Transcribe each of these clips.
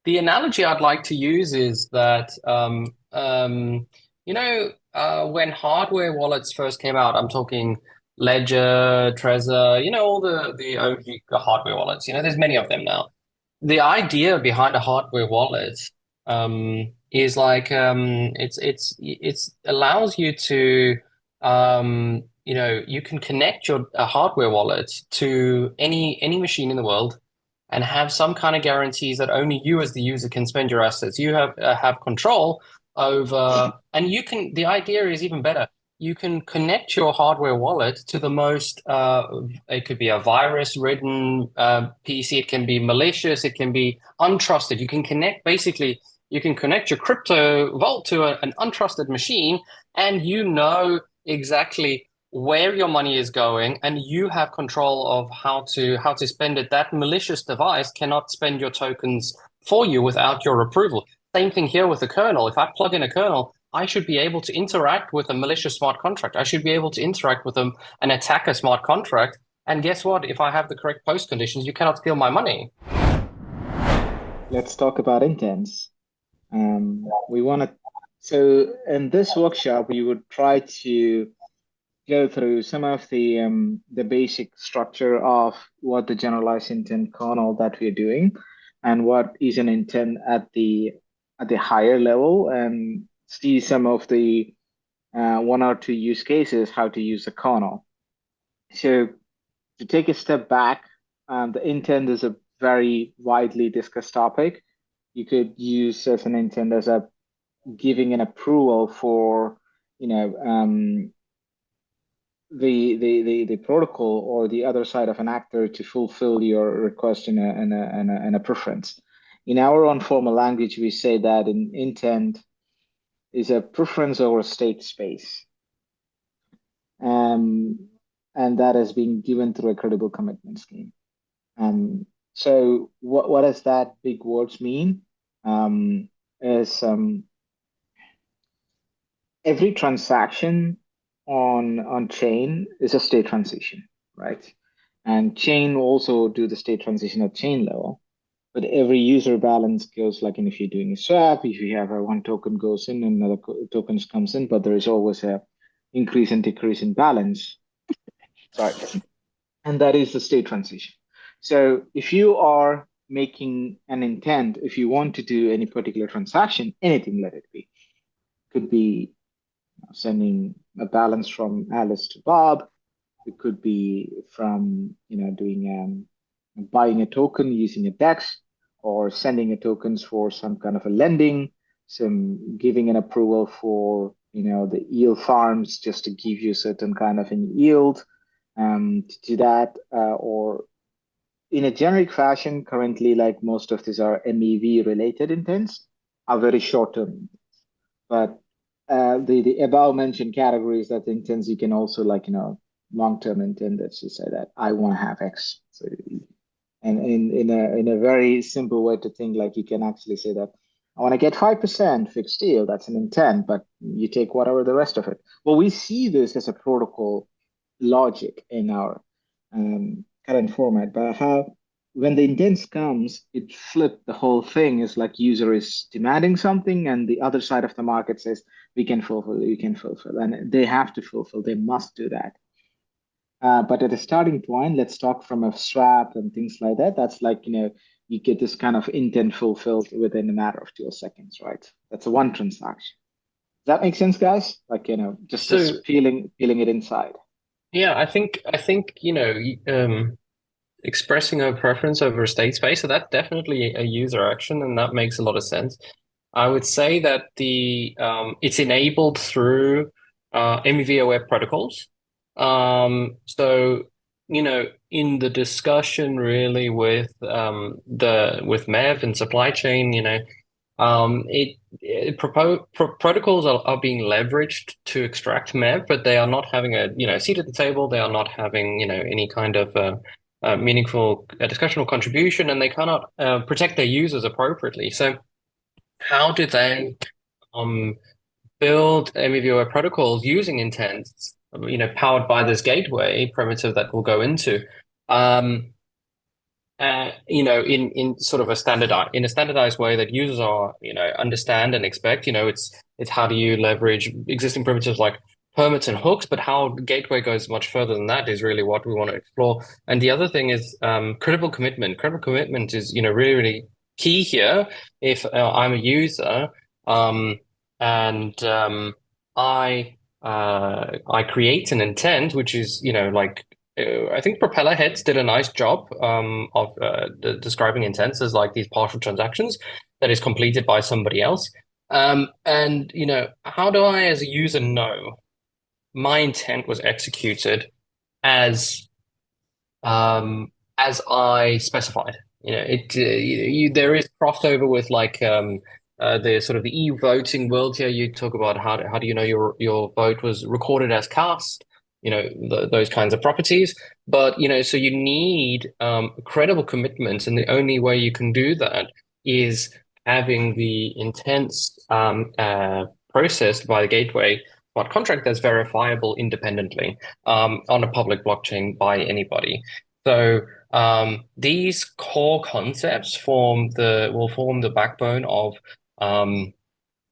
The analogy I'd like to use is that when hardware wallets first came out, I'm talking Ledger, Trezor, all the OG hardware wallets. There's many of them now. The idea behind a hardware wallet is like it's allows you to you can connect your a hardware wallet to any machine in the world and have some kind of guarantees that only you as the user can spend your assets. You have control over, and you can. The idea is even better. You can connect your hardware wallet to the most. It could be a virus-ridden PC. It can be malicious. It can be untrusted. You can connect basically. You can connect your crypto vault to an untrusted machine, and you know exactly where your money is going, and you have control of how to spend it. That malicious device cannot spend your tokens for you without your approval. Same thing here with the kernel. If I plug in a kernel, I should be able to interact with a malicious smart contract. I should be able to interact with an attacker smart contract. And guess what? If I have the correct post conditions, you cannot steal my money. Let's talk about intents. We want to, so in this workshop, we would try to go through some of the basic structure of what the generalized intent kernel that we're doing and what is an intent at the higher level, and see some of the one or two use cases how to use the kernel. So to take a step back, the intent is a very widely discussed topic. You could use as an intent as a giving an approval for you know the protocol or the other side of an actor to fulfill your request in a preference. In our own formal language, we say that an intent is a preference over state space, um, and that has been given through a credible commitment scheme. So what does that big words mean? Is Every transaction on chain is a state transition, right? And chain also do the state transition at chain level. But every user balance goes like, and if you're doing a swap, if you have a one token goes in, another tokens comes in, but there is always a increase and decrease in balance. Sorry, and that is the state transition. So if you are making an intent, if you want to do any particular transaction, anything let it be, could be sending a balance from Alice to Bob. It could be from doing buying a token using a DEX, or sending a tokens for some kind of a lending, some giving an approval for the yield farms just to give you certain kind of an yield to do that, or in a generic fashion. Currently, like most of these are MEV related intents, are very short term, but the above mentioned categories that intents, you can also like long term intent that you say that I want to have X. So, and in a very simple way to think, like you can actually say that I want to get 5% fixed yield. That's an intent, but you take whatever the rest of it. Well, we see this as a protocol logic in our current format, but how when the intent comes, it flipped the whole thing. Is like user is demanding something, and the other side of the market says we can fulfill, we can fulfill, and they have to fulfill. They must do that. But at a starting point, let's talk from a swap and things like that. That's like you get this kind of intent fulfilled within a matter of 2 seconds, right? That's a one transaction. Does that make sense, guys? Like So just feeling it inside. yeah, I think expressing a preference over a state space, so that's definitely a user action, and that makes a lot of sense. I would say that the it's enabled through MEV-aware protocols. So in the discussion really with MEV and supply chain, protocols are being leveraged to extract MEV, but they are not having a seat at the table. They are not having any kind of meaningful discussion or contribution, and they cannot protect their users appropriately. So how do they um, build MEV protocols using intents, powered by this gateway primitive that we'll go into? Um, in sort of a standardized way that users are, understand and expect. It's how do you leverage existing primitives like permits and hooks, but how Gateway goes much further than that is really what we want to explore. And the other thing is credible commitment. Credible commitment is, really, really key here. If I'm a user, um, and I create an intent, which is, like I think Propeller Heads did a nice job of describing intents as like these partial transactions that is completed by somebody else. And how do I, as a user, know my intent was executed as as I specified? There is crossover with like the sort of the e-voting world here. You talk about how do you know your vote was recorded as cast, those kinds of properties. But so you need credible commitments, and the only way you can do that is having the intents processed by the gateway smart contract that's verifiable independently on a public blockchain by anybody. So these core concepts will form the backbone of um,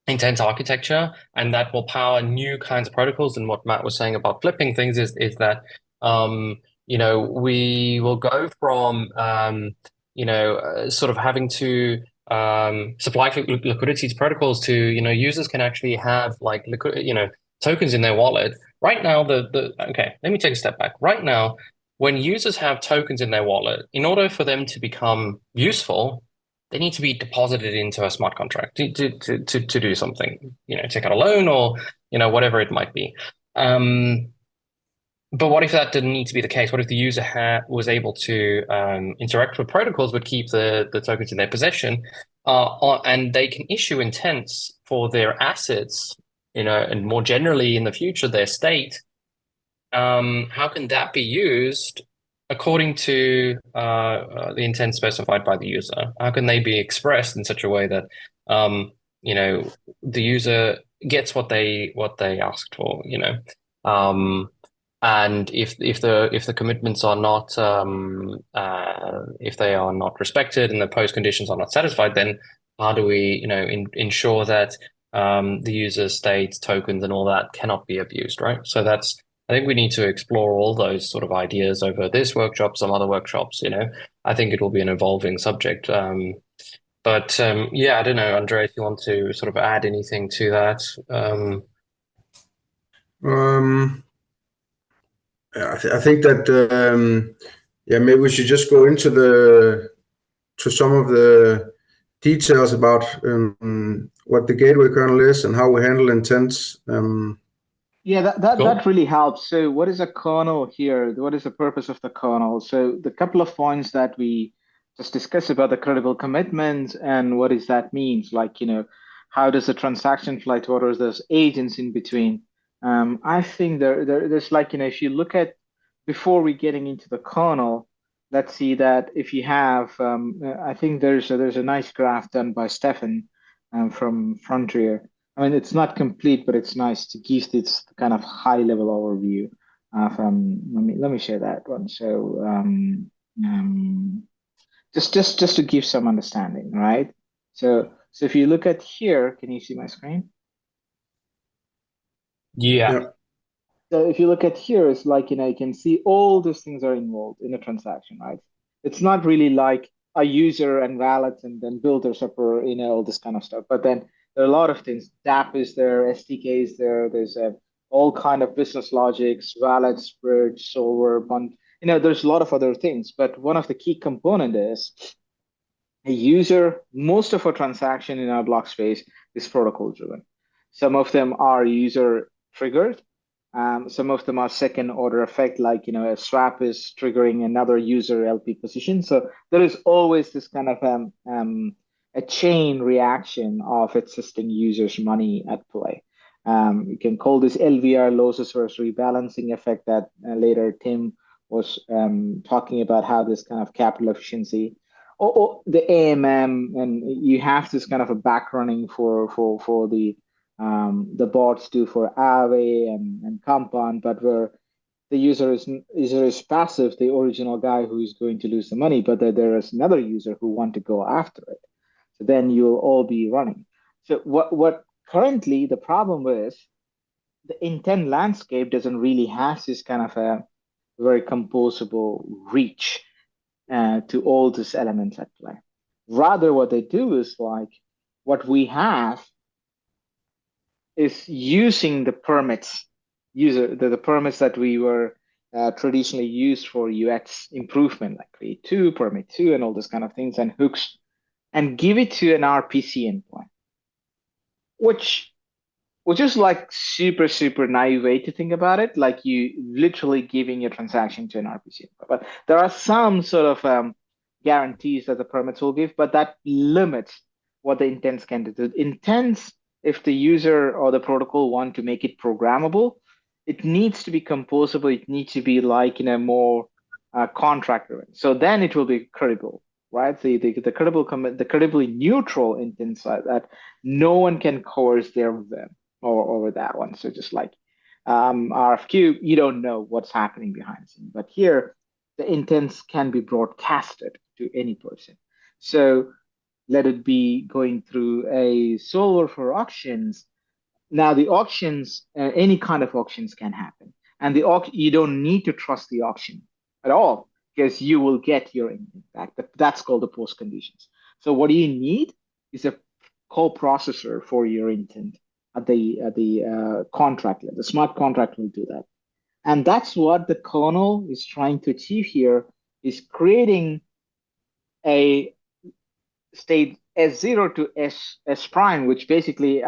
intense architecture, and that will power new kinds of protocols. And what Matt was saying about flipping things is that we will go from sort of having to supply liquidity to protocols to users can actually have like liquid tokens in their wallet. Right now, okay, let me take a step back. Right now, when users have tokens in their wallet, in order for them to become useful, they need to be deposited into a smart contract to do something, take out a loan or, whatever it might be. But what if that didn't need to be the case? What if the user was able to interact with protocols but keep the tokens in their possession, and they can issue intents for their assets, and more generally in the future, their state. How can that be used according to the intent specified by the user? How can they be expressed in such a way that you know the user gets what they asked for? And if the commitments are not if they are not respected and the post conditions are not satisfied, then how do we ensure that the user state tokens and all that cannot be abused, right? So I think we need to explore all those sort of ideas over this workshop, some other workshops. I think it will be an evolving subject. But yeah, I don't know, Andre, if you want to sort of add anything to that. Um, I think that yeah, maybe we should just go into some of the details about what the gateway kernel is and how we handle intents. Yeah, that Cool. really helps. So what is a kernel here? What is the purpose of the kernel? So the couple of points that we just discussed about the credible commitments and what does that means? Like, how does the transaction fly towards those agents in between? I think there's like, if you look at before we getting into the kernel, let's see that if you have, I think there's a nice graph done by Stefan from Frontier. I mean, it's not complete, but it's nice to give this kind of high level overview. From let me share that one. So just to give some understanding, right? So if you look at here, can you see my screen? Yeah. Yeah. So if you look at here, it's like, you can see all those things are involved in a transaction, right? It's not really like a user and wallets and then builders upper, all this kind of stuff. But then there are a lot of things. DApp is there, SDK is there. There's all kind of business logics, wallets, bridge, solver, bund. There's a lot of other things. But one of the key component is a user. Most of our transaction in our block space is protocol driven. Some of them are user triggered. Some of them are second order effect, like a swap is triggering another user LP position. So there is always this kind of a chain reaction of existing users' money at play. You can call this LVR, losses versus rebalancing effect, that later Tim was talking about how this kind of capital efficiency or the AMM, and you have this kind of a back running for the bots do for Aave and Compound, but where the user is passive, the original guy who is going to lose the money, but there is another user who want to go after it. So then you'll all be running. So what currently the problem is, the intent landscape doesn't really have this kind of a very composable reach to all these elements at play. Rather, what they do is like what we have is using the permits, the permits that we were traditionally used for UX improvement, like create two, permit two, and all those kind of things, and hooks, and give it to an RPC endpoint, which is like super naive way to think about it, like you literally giving your transaction to an RPC. But there are some sort of guarantees that the permits will give, but that limits what the intents can do. The intents, if the user or the protocol want to make it programmable, it needs to be composable. It needs to be like in a more contract driven. So then it will be credible, right? The credible the credibly neutral intents that no one can coerce their them or over that one. So just like RFQ, you don't know what's happening behind the scene. But here, the intents can be broadcasted to any person. So let it be going through a solver for auctions. Now the auctions, any kind of auctions can happen. And you don't need to trust the auction at all because you will get your intent back. That's called the post conditions. So what do you need is a co-processor for your intent at the contract level. The smart contract will do that. And that's what the kernel is trying to achieve here, is creating a state S0 to S prime, which basically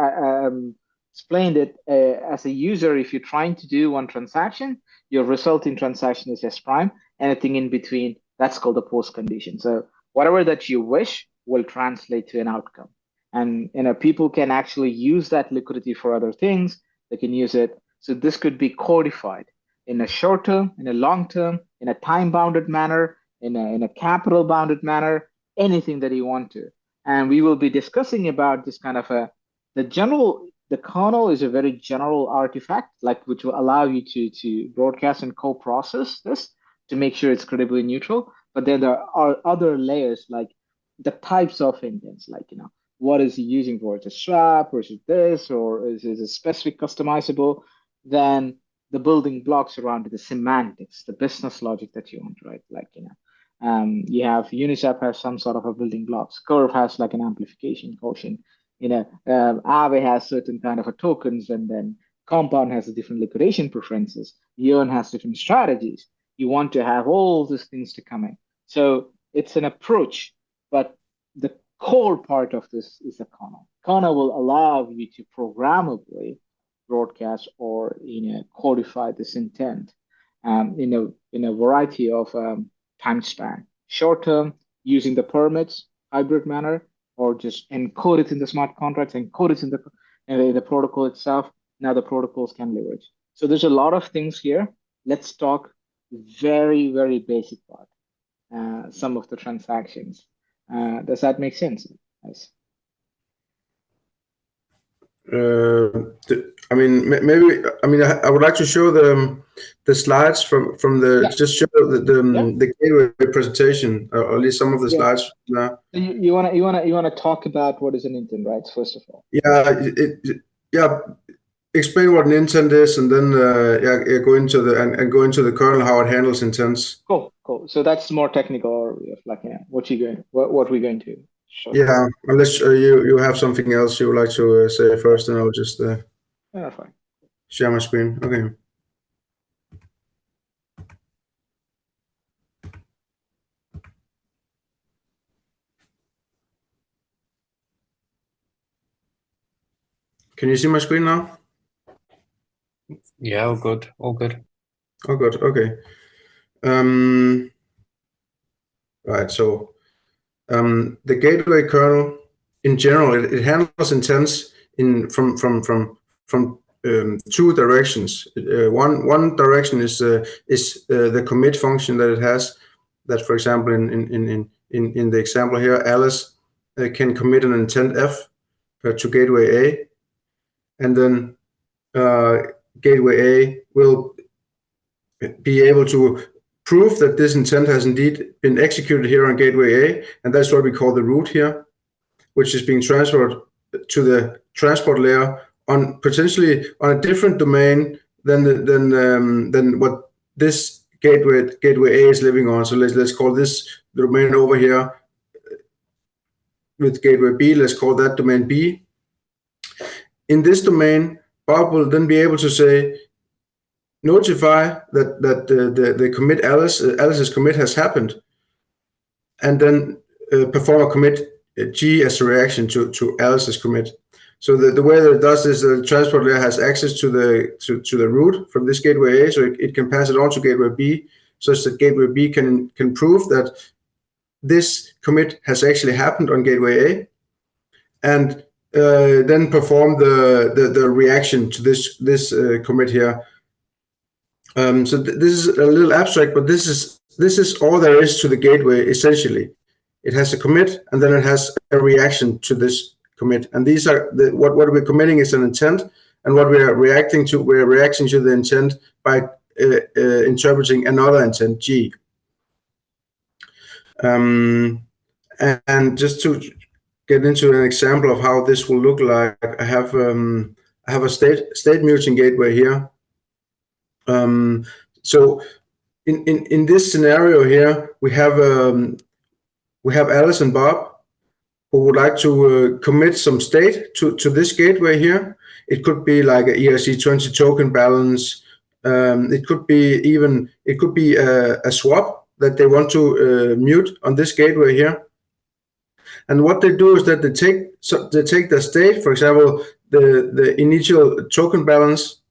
explained it as a user, if you're trying to do one transaction, your resulting transaction is S prime. Anything in between, that's called the post condition. So whatever that you wish will translate to an outcome. And people can actually use that liquidity for other things. They can use it. So this could be codified in a short term, in a long term, in a time bounded manner, in a capital bounded manner, anything that you want to. And we will be discussing about this kind of the kernel is a very general artifact, like which will allow you to broadcast and co-process this to make sure it's credibly neutral. But then there are other layers, like the types of intents, like what is he using for? Is it swap, or is it this, or is it specific customizable? Then the building blocks around it, the semantics, the business logic that you want, right? Like you have Uniswap has some sort of a building blocks. Curve has like an amplification quotient. Aave has certain kind of a tokens, and then Compound has a different liquidation preferences. Yearn has different strategies. You want to have all these things to come in. So it's an approach, but the core part of this is the kernel. Kernel will allow you to programmably broadcast or codify this intent in a variety of time span. Short term, using the permits, hybrid manner, or just encode it in the smart contracts, encode it in the protocol itself. Now the protocols can leverage. So there's a lot of things here. Let's talk very, very basic part. Some of the transactions. Does that make sense? Nice. I mean, maybe. I mean, I would like to show the slides from the just show the gateway presentation, or at least some of the slides. Now, you wanna talk about what is an intent, right? First of all. Yeah. Explain what an intent is, and then go into the kernel, how it handles intents. Cool. So that's more technical, or like what we're going to show. Yeah, unless you have something else you would like to say first, and I'll just fine. Share my screen. Okay. Can you see my screen now? Yeah, all good. Oh, good. Okay. Right. So the gateway kernel, in general, it handles intents from two directions. One direction is the commit function that it has. That, for example, in the example here, Alice can commit an intent F to gateway A, and then gateway A will be able to prove that this intent has indeed been executed here on gateway A, and that's what we call the root here, which is being transferred to the transport layer on potentially on a different domain than what this gateway A is living on. So let's call this domain over here with gateway B. Let's call that domain B. In this domain, Bob will then be able to say, notify that the commit Alice's commit has happened, and then perform a commit G as a reaction to Alice's commit. So the way that it does is the transport layer has access to the root from this gateway A, so it can pass it on to gateway B, such that gateway B can prove that this commit has actually happened on gateway A, and then perform the reaction to this commit here. So this is a little abstract, but this is all there is to the gateway essentially. It has a commit, and then it has a reaction to this commit. And these are what we're committing is an intent, and what we're reacting to the intent by interpreting another intent G. And just to get into an example of how this will look like, I have a state muting gateway here. So in this scenario here, we have Alice and Bob who would like to commit some state to this gateway here. It could be like a ERC20 token balance. It could be a swap that they want to mute on this gateway here. And what they do is that they take the state, for example, the initial token balance,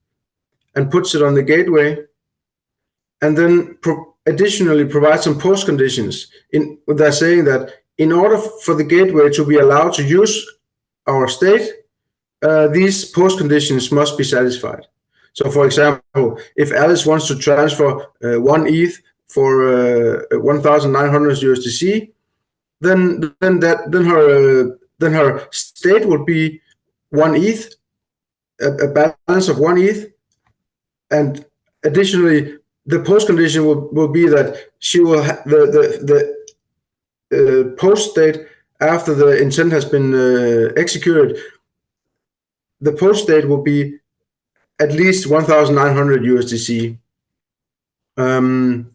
and puts it on the gateway, and then additionally provide some post conditions. They're saying that in order for the gateway to be allowed to use our state, these post conditions must be satisfied. So, for example, if Alice wants to transfer 1 ETH for 1,900 USDC, then her state would be 1 ETH, a balance of 1 ETH, and additionally, the post condition will be that she will the post state after the intent has been executed. The post state will be at least 1,900 USDC. And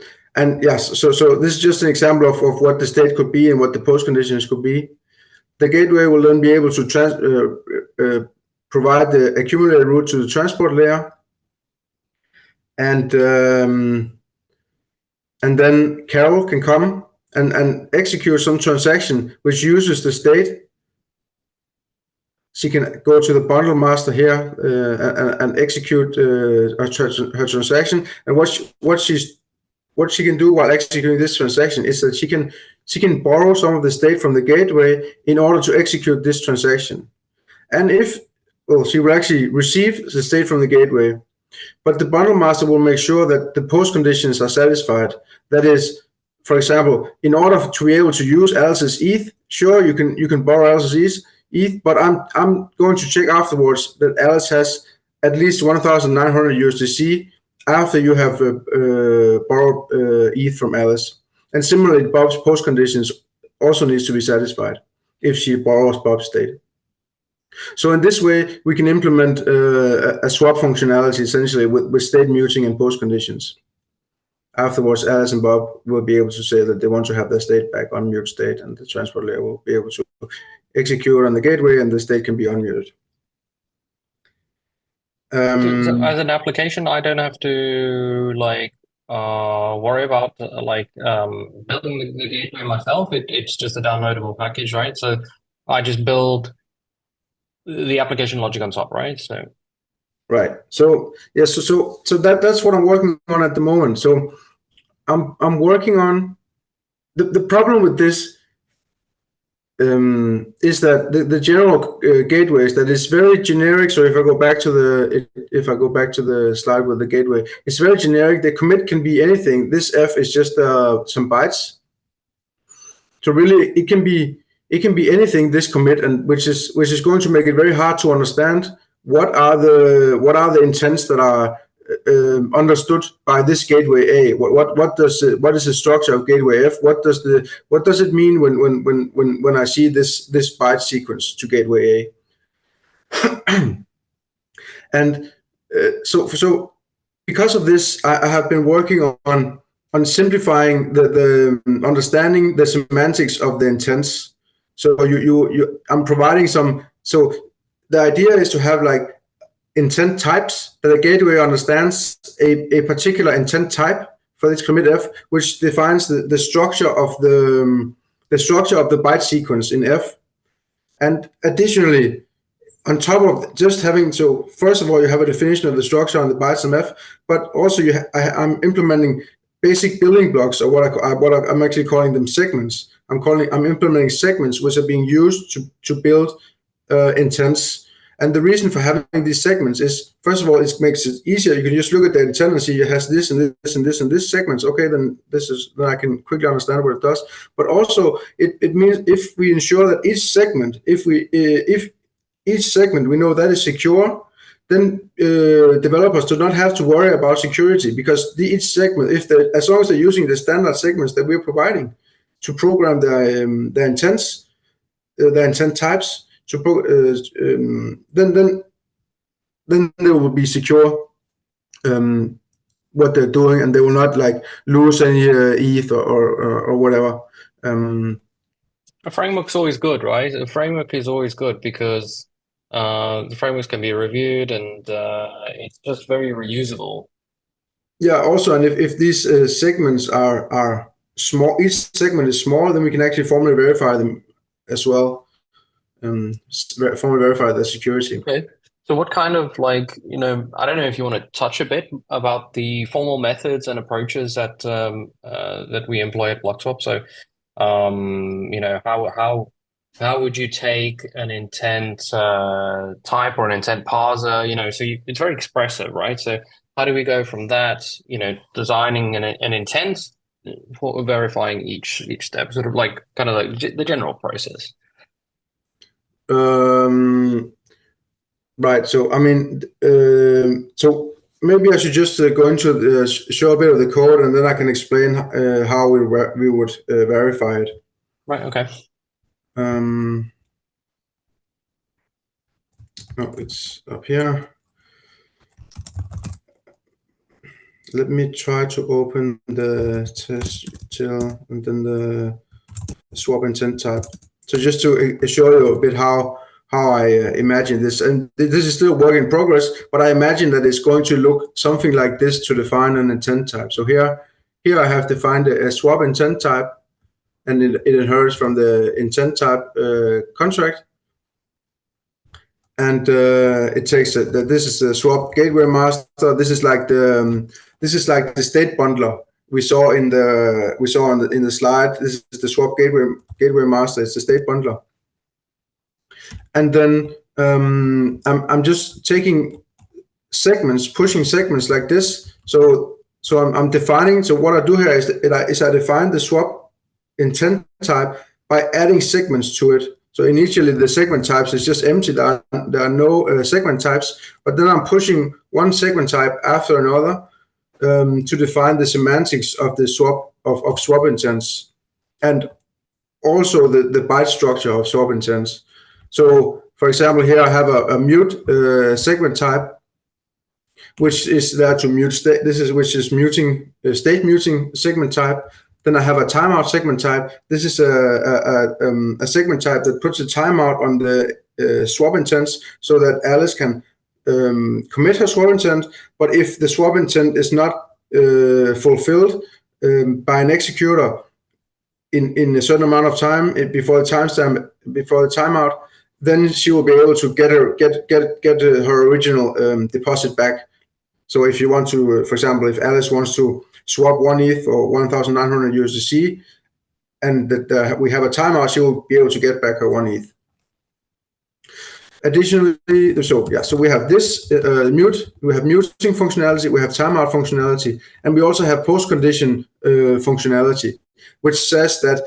yes, so this is just an example of what the state could be and what the post conditions could be. The gateway will then be able to provide the accumulated root to the transport layer, and then Carol can come and execute some transaction which uses the state. She can go to the bundle master here and execute her transaction. And what she can do while executing this transaction is that she can borrow some of the state from the gateway in order to execute this transaction. And she will actually receive the state from the gateway, but the bundle master will make sure that the post conditions are satisfied. That is, for example, in order to be able to use Alice's ETH, sure, you can borrow Alice's ETH, but I'm going to check afterwards that Alice has at least 1,900 USDC after you have borrowed ETH from Alice. And similarly, Bob's post conditions also needs to be satisfied if she borrows Bob's state. So in this way, we can implement a swap functionality essentially with state muting and post conditions. Afterwards, Alice and Bob will be able to say that they want to have their state back on mute state, and the transport layer will be able to execute on the gateway, and the state can be unmuted. So as an application, I don't have to worry about building the gateway myself. It's just a downloadable package, right? So I just build the application logic on top, right? So right. So yeah. So that's what I'm working on at the moment. So I'm working on the problem with this. Is that the general gateways that is very generic. So if I go back to the slide with the gateway, it's very generic. The commit can be anything. This F is just some bytes. So really, it can be anything. This commit, and which is going to make it very hard to understand what are the intents that are understood by this gateway A? What is the structure of gateway F? What does it mean when I see this byte sequence to gateway A? And so because of this, I have been working on simplifying the understanding the semantics of the intents. So I'm providing some. So the idea is to have like intent types that a gateway understands a particular intent type for this commit F, which defines the structure of the byte sequence in F. And additionally, on top of just having, so first of all, you have a definition of the structure on the bytes in F, but also I'm implementing basic building blocks, or I'm actually calling them segments. I'm implementing segments which are being used to build intents. And the reason for having these segments is, first of all, it makes it easier. You can just look at the intent and see it has this and this and this and this segments. Okay, then I can quickly understand what it does. But also, it means if we ensure that each segment, if each segment we know that is secure, then developers do not have to worry about security, because each segment, as long as they're using the standard segments that we're providing to program their intents, their intent types, then they will be secure what they're doing, and they will not like lose any ETH or whatever. A framework's always good, right? A framework is always good because the frameworks can be reviewed, and it's just very reusable. Yeah. Also, and if these segments are small, each segment is small, then we can actually formally verify them as well. Formally verify their security. Okay. So what kind of I don't know if you want to touch a bit about the formal methods and approaches that that we employ at Blockswap. So, how would you take an intent type or an intent parser? So it's very expressive, right? So how do we go from that, designing an intent for verifying each step, sort of like kind of like the general process? Right. So I mean, so maybe I should just go into show a bit of the code, and then I can explain how we would verify it. Right. Okay. No, it's up here. Let me try to open the test util and then the swap intent type. So just to show you a bit how I imagine this, and this is still work in progress, but I imagine that it's going to look something like this to define an intent type. So here I have defined a swap intent type, and it inherits from the intent type contract. And it takes that this is the swap gateway master. This is like the state bundler we saw in the slide. This is the swap gateway master. It's the state bundler. And then I'm just taking segments, pushing segments like this. So I'm defining. So what I do here is I define the swap intent type by adding segments to it. So initially the segment types is just empty. There are no segment types, but then I'm pushing one segment type after another to define the semantics of the swap of swap intents, and also the byte structure of swap intents. So for example, here I have a mute segment type, which is there to mute state. Which is muting state muting segment type. Then I have a timeout segment type. This is a segment type that puts a timeout on the swap intents so that Alice can commit her swap intent. But if the swap intent is not fulfilled by an executor in a certain amount of time before the timeout, then she will be able to get her original deposit back. So if you want to, for example, if Alice wants to swap 1 ETH or 1,900 USDC, and that we have a timeout, she will be able to get back her 1 ETH. Additionally, so we have this mute, we have muting functionality, we have timeout functionality, and we also have post-condition functionality, which says that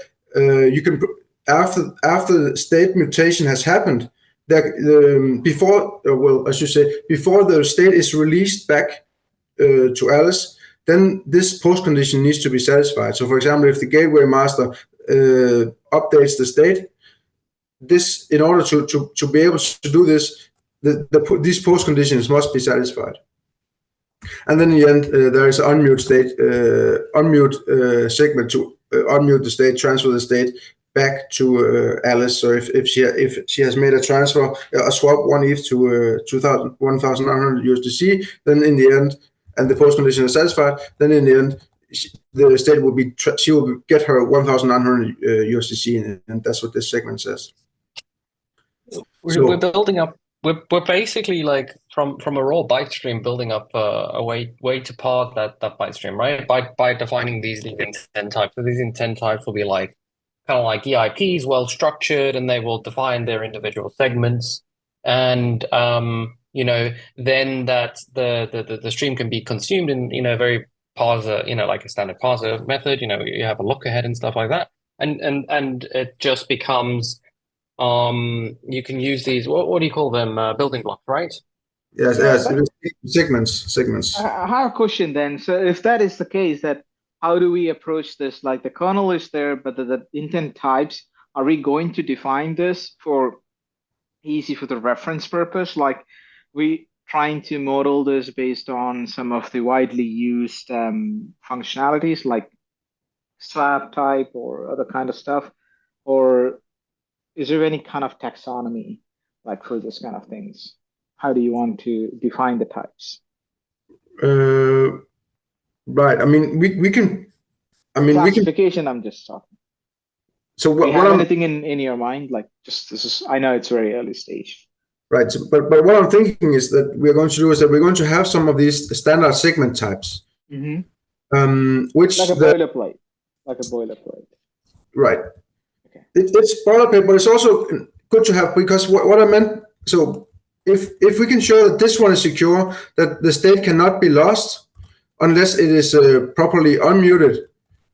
you can, after the state mutation has happened, before the state is released back to Alice, then this post condition needs to be satisfied. So, for example, if the gateway master updates the state, this, in order to be able to do this, these post conditions must be satisfied. And then in the end, there is an unmute state, unmute segment to unmute the state, transfer the state back to Alice. So if she has made a transfer, a swap 1 ETH to 1,900 USDC, then in the end, and the post condition is satisfied, then in the end, the state will be she will get her 1,900 USDC, and that's what this segment says. We're building up. We're basically like from a raw byte stream building up a way to part that byte stream, right? By defining these intent types. So these intent types will be like kind of like EIPs, well structured, and they will define their individual segments. And you know, then that the stream can be consumed in, you know, very parser, you know, like a standard parser method. You know, you have a look ahead and stuff like that, and it just becomes. You can use these. What do you call them? Building blocks, right? Yes, segments. I have a question then. So if that is the case, that how do we approach this? Like the kernel is there, but the intent types, are we going to define this for easy for the reference purpose? Like we trying to model this based on some of the widely used functionalities like swap type or other kind of stuff, or is there any kind of taxonomy like for this kind of things? How do you want to define the types? Right. I mean, we can. I mean, classification. I'm just talking. So do you have anything in your mind? Like just this is. I know it's very early stage. Right. So, but what I'm thinking is that we're going to do is that we're going to have some of these standard segment types, which like a boilerplate. Right. It's boilerplate, but it's also good to have, because what I meant, so if we can show that this one is secure, that the state cannot be lost unless it is properly unmuted,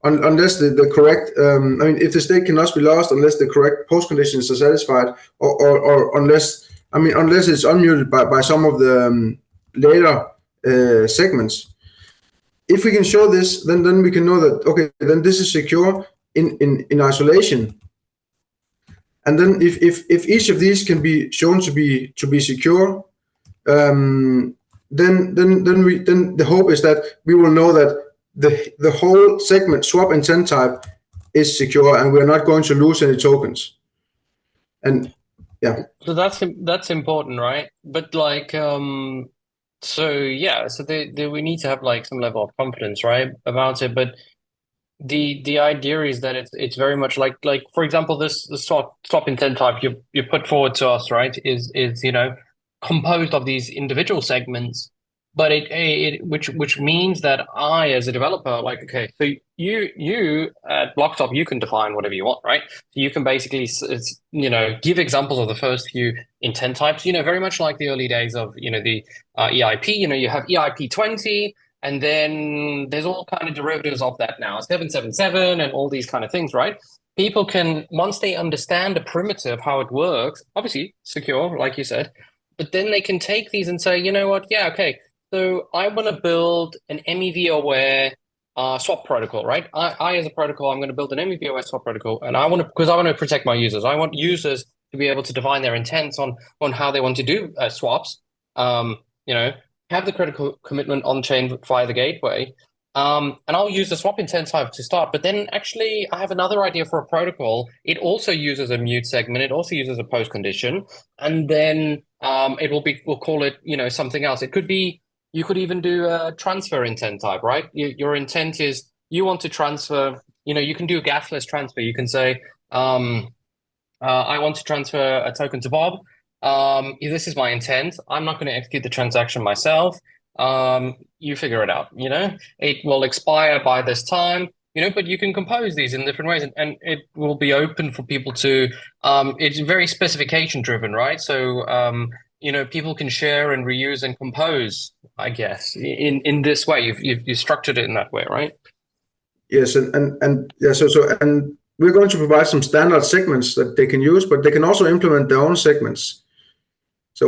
unless the correct, I mean, if the state cannot be lost unless the correct post conditions are satisfied, or unless, I mean, unless it's unmuted by some of the later segments. If we can show this, then we can know that, okay, then this is secure in isolation. And then if each of these can be shown to be secure, then the hope is that we will know that the whole segment swap intent type is secure, and we're not going to lose any tokens. And yeah. So that's important, right? But like so yeah, so we need to have like some level of confidence, right, about it. But the idea is that it's very much like for example, the swap intent type you put forward to us, right, is you know, composed of these individual segments, but which means that I as a developer, like, okay, so you at Blockswap, you can define whatever you want, right? So you can basically, you know, give examples of the first few intent types, you know, very much like the early days of, you know, the EIP. You know, you have EIP 20. And then there's all kind of derivatives of that now, 777 and all these kind of things, right? People can, once they understand the primitive, how it works, obviously secure, like you said, but then they can take these and say, you know what, yeah, okay, so I want to build an MEV-aware swap protocol, right? I as a protocol, I'm going to build an MEV-aware swap protocol, and because I want to protect my users. I want users to be able to define their intents on how they want to do swaps, you know, have the critical commitment on chain via the gateway, and I'll use the swap intent type to start. But then actually, I have another idea for a protocol. It also uses a mute segment. It also uses a post condition, and then we'll call it, you know, something else. It could be, you could even do a transfer intent type, right? Your intent is you want to transfer. You know, you can do a gasless transfer. You can say, I want to transfer a token to Bob. This is my intent. I'm not going to execute the transaction myself. You figure it out, you know, it will expire by this time, you know, but you can compose these in different ways, and it will be open for people to, it's very specification driven, right? So, you know, people can share and reuse and compose, I guess, in this way. You've structured it in that way, right? Yes. And yeah, and we're going to provide some standard segments that they can use, but they can also implement their own segments. So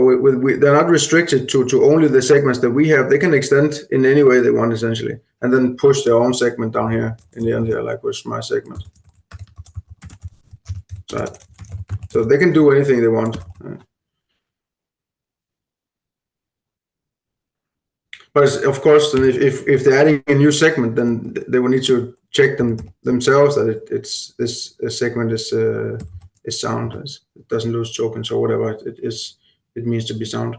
they're not restricted to only the segments that we have. They can extend in any way they want, essentially, and then push their own segment down here in the end here, like with my segment. So they can do anything they want. But of course, then if they're adding a new segment, then they will need to check themselves that this segment is sound. It doesn't lose tokens or whatever it is. It means to be sound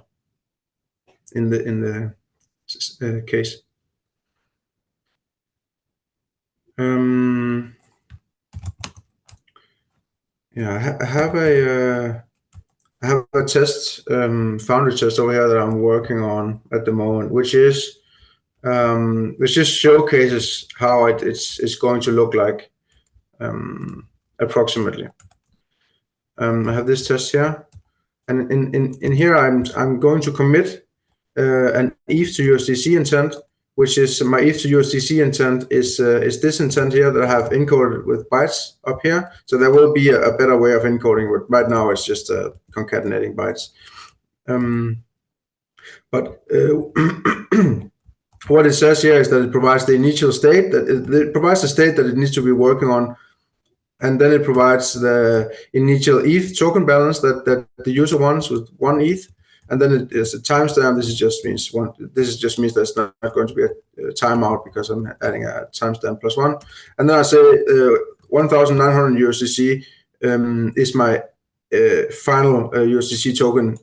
in the case. Yeah, I have a test, Foundry test over here that I'm working on at the moment, which just showcases how it's going to look like, approximately. I have this test here, and in here I'm going to commit an ETH to USDC intent, which is my ETH to USDC intent is this intent here that I have encoded with bytes up here. So there will be a better way of encoding it. Right now it's just concatenating bytes. But what it says here is that it provides the initial state, that it provides the state that it needs to be working on, and then it provides the initial ETH token balance that the user wants with 1 ETH, and then it is a timestamp. This just means there's not going to be a timeout because I'm adding a timestamp +1, and then I say 1,900 USDC is my final USDC token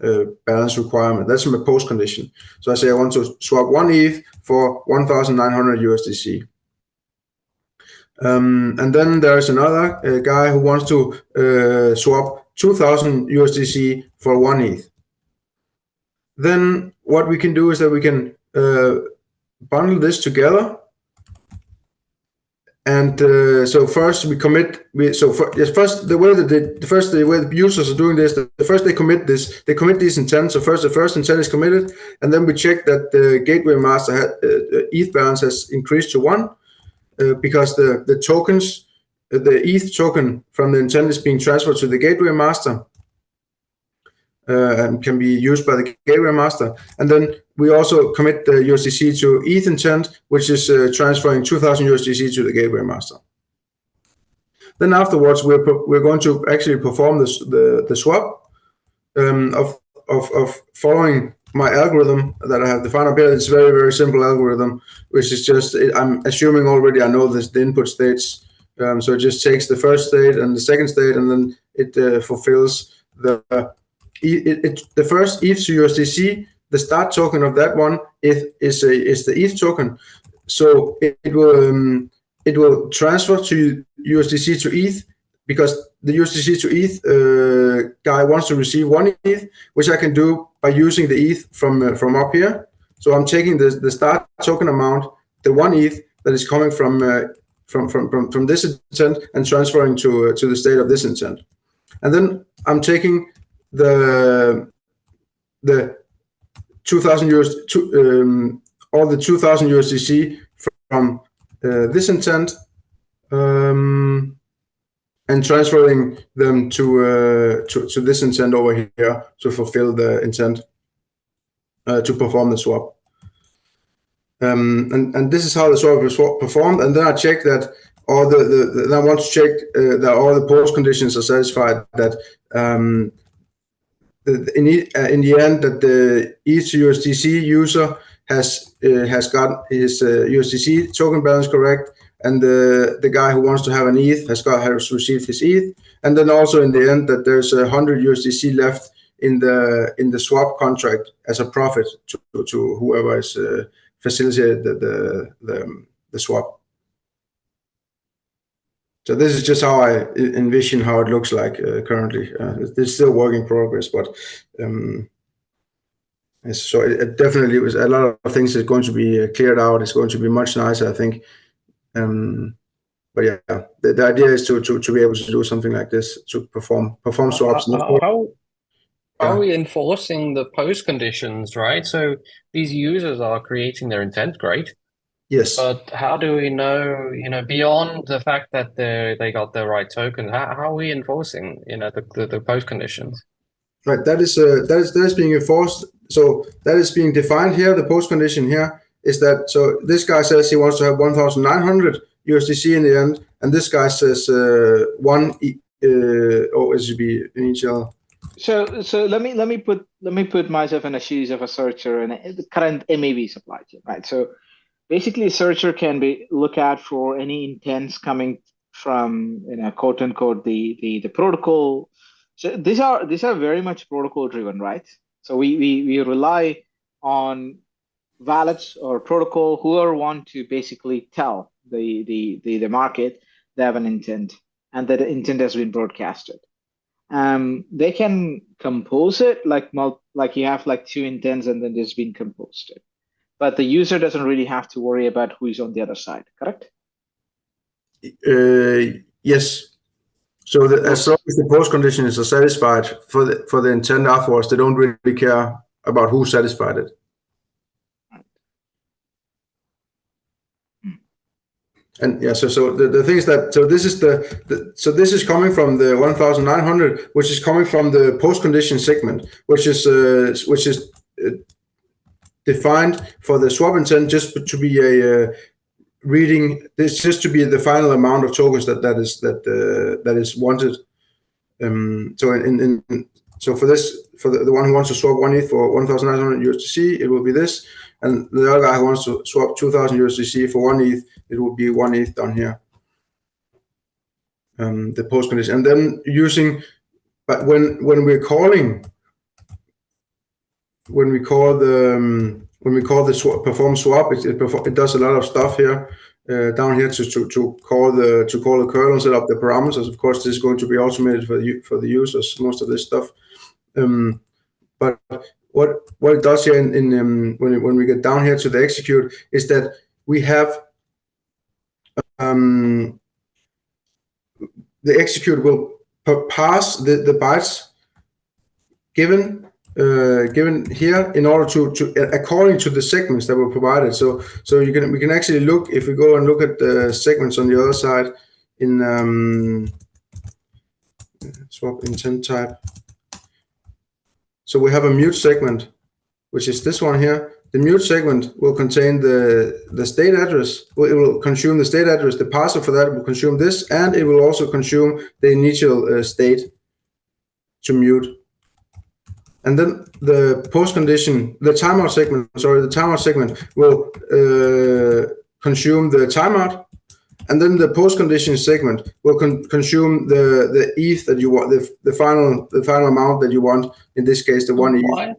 balance requirement. That's my post condition. So I say I want to swap 1 ETH for 1,900 USDC. And then there's another guy who wants to swap 2,000 USDC for 1 ETH. Then what we can do is that we can bundle this together. And so first we commit. The way the users are doing this, first they commit these intents. So first the first intent is committed, and then we check that the gateway master ETH balance has increased to 1, because the tokens, the ETH token from the intent is being transferred to the gateway master. And can be used by the gateway master. And then we also commit the USDC to ETH intent, which is transferring 2,000 USDC to the gateway master. Then afterwards, we're going to actually perform the swap of following my algorithm that I have defined up here. It's a very, very simple algorithm, which is just, I'm assuming already I know the input states. So it just takes the first state and the second state, and then it fulfills the first ETH to USDC. The start token of that one is the ETH token. So it will transfer to USDC to ETH, because the USDC to ETH guy wants to receive 1 ETH, which I can do by using the ETH from up here. So I'm taking the start token amount, the 1 ETH that is coming from this intent, and transferring to the state of this intent. And then I'm taking the 2,000 all the 2,000 USDC from this intent, and transferring them to this intent over here to fulfill the intent to perform the swap. And this is how the swap is performed. And then I check that all then I want to check that all the post conditions are satisfied, that in the end that the ETH to USDC user has got his USDC token balance correct, and the guy who wants to have an ETH has received his ETH, and then also in the end that there's 100 USDC left in the swap contract as a profit to whoever is facilitated the swap. So this is just how I envision how it looks like currently. It's still work in progress, but so it definitely was a lot of things is going to be cleared out. It's going to be much nicer, I think. But yeah, the idea is to be able to do something like this, to perform swaps. How are we enforcing the post conditions, right? So these users are creating their intent, great. Yes. But how do we know, beyond the fact that they got the right token, how are we enforcing, the post conditions? Right, that is being enforced. So that is being defined here. The post condition here is that, so this guy says he wants to have 1,900 USDC in the end, and this guy says or it should be initial. So let me put myself in the shoes of a searcher in the current MEV supply chain, right? So basically, a searcher can look out for any intents coming from, quote unquote, the protocol. So these are very much protocol driven, right? So we rely on wallets or protocol, whoever want to basically tell the market they have an intent and that intent has been broadcasted. They can compose it like you have like two intents and then there's been composed it, but the user doesn't really have to worry about who is on the other side, correct? Yes. So as long as the post conditions are satisfied for the intent afterwards, they don't really care about who satisfied it. And yeah, so the thing is that, so this is so this is coming from the 1,900, which is coming from the post condition segment, which is defined for the swap intent just to be a reading. This just to be the final amount of tokens that is wanted. So for the one who wants to swap 1 ETH for 1,900 USDC, it will be this, and the other guy who wants to swap 2,000 USDC for 1 ETH, it will be 1 ETH down here. The post condition, and then using, but when we call the swap, perform swap, it does a lot of stuff here. Down here to call the kernel, set up the parameters. Of course, this is going to be automated for the users, most of this stuff. But what it does here when we get down here to the execute is that we have the execute will pass the bytes given here in order to according to the segments that were provided. So we can actually look, if we go and look at the segments on the other side in swap intent type. So we have a mute segment, which is this one here. The mute segment will contain the state address. Well, it will consume the state address. The parser for that will consume this, and it will also consume the initial state to mute. And then the post condition, the timeout segment will consume the timeout, and then the post condition segment will consume the ETH that you want, the final amount that you want. In this case, the 1 ETH.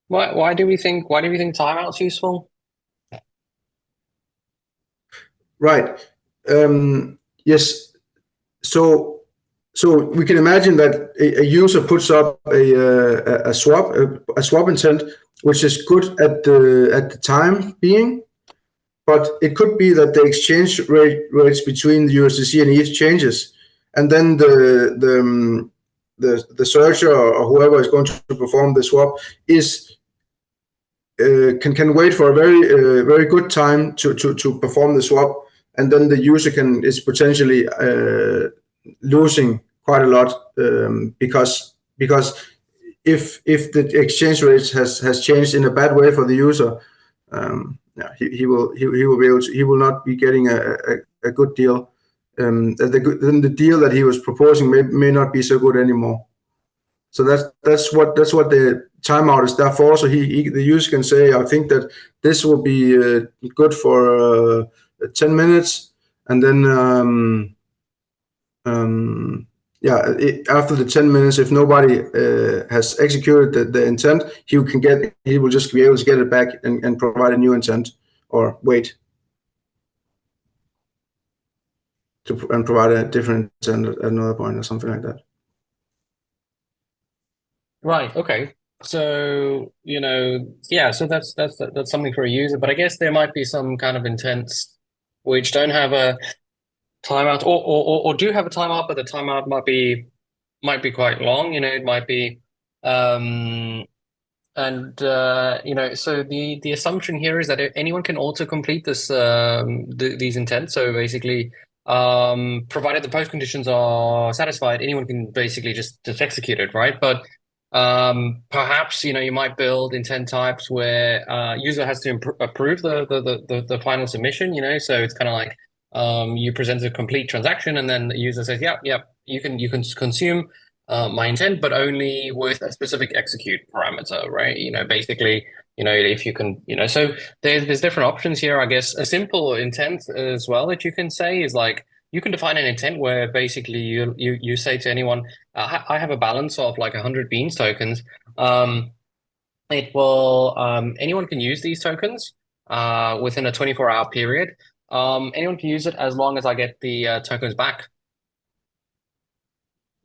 Why do we think timeout's useful? Right. Yes. So we can imagine that a user puts up a swap intent, which is good at the time being, but it could be that the exchange rates between the USDC and ETH changes, and then the searcher or whoever is going to perform the swap can wait for a very good time to perform the swap, and then the user is potentially losing quite a lot because if the exchange rate has changed in a bad way for the user, he will not be getting a good deal. Then the deal that he was proposing may not be so good anymore. So that's what the timeout is there for. So the user can say, I think that this will be good for 10 minutes, and then after the 10 minutes, if nobody has executed the intent, he will just be able to get it back and provide a new intent, or wait and provide a different intent at another point or something like that. Right. Okay. So so that's something for a user, but I guess there might be some kind of intents which don't have a timeout, or do have a timeout, but the timeout might be quite long. It might be, so the assumption here is that anyone can also complete this these intents. So basically, provided the post conditions are satisfied, anyone can basically just execute it, right? But Perhaps you might build intent types where user has to approve the final submission. So it's kind of like you present a complete transaction, and then the user says, "Yep, yep, you can consume my intent, but only with a specific execute parameter, right?" Basically, if you can, so there's different options here. I guess a simple intent as well that you can say is like you can define an intent where basically you say to anyone, I have a balance of like 100 beans tokens. It will anyone can use these tokens within a 24-hour period. Anyone can use it as long as I get the tokens back,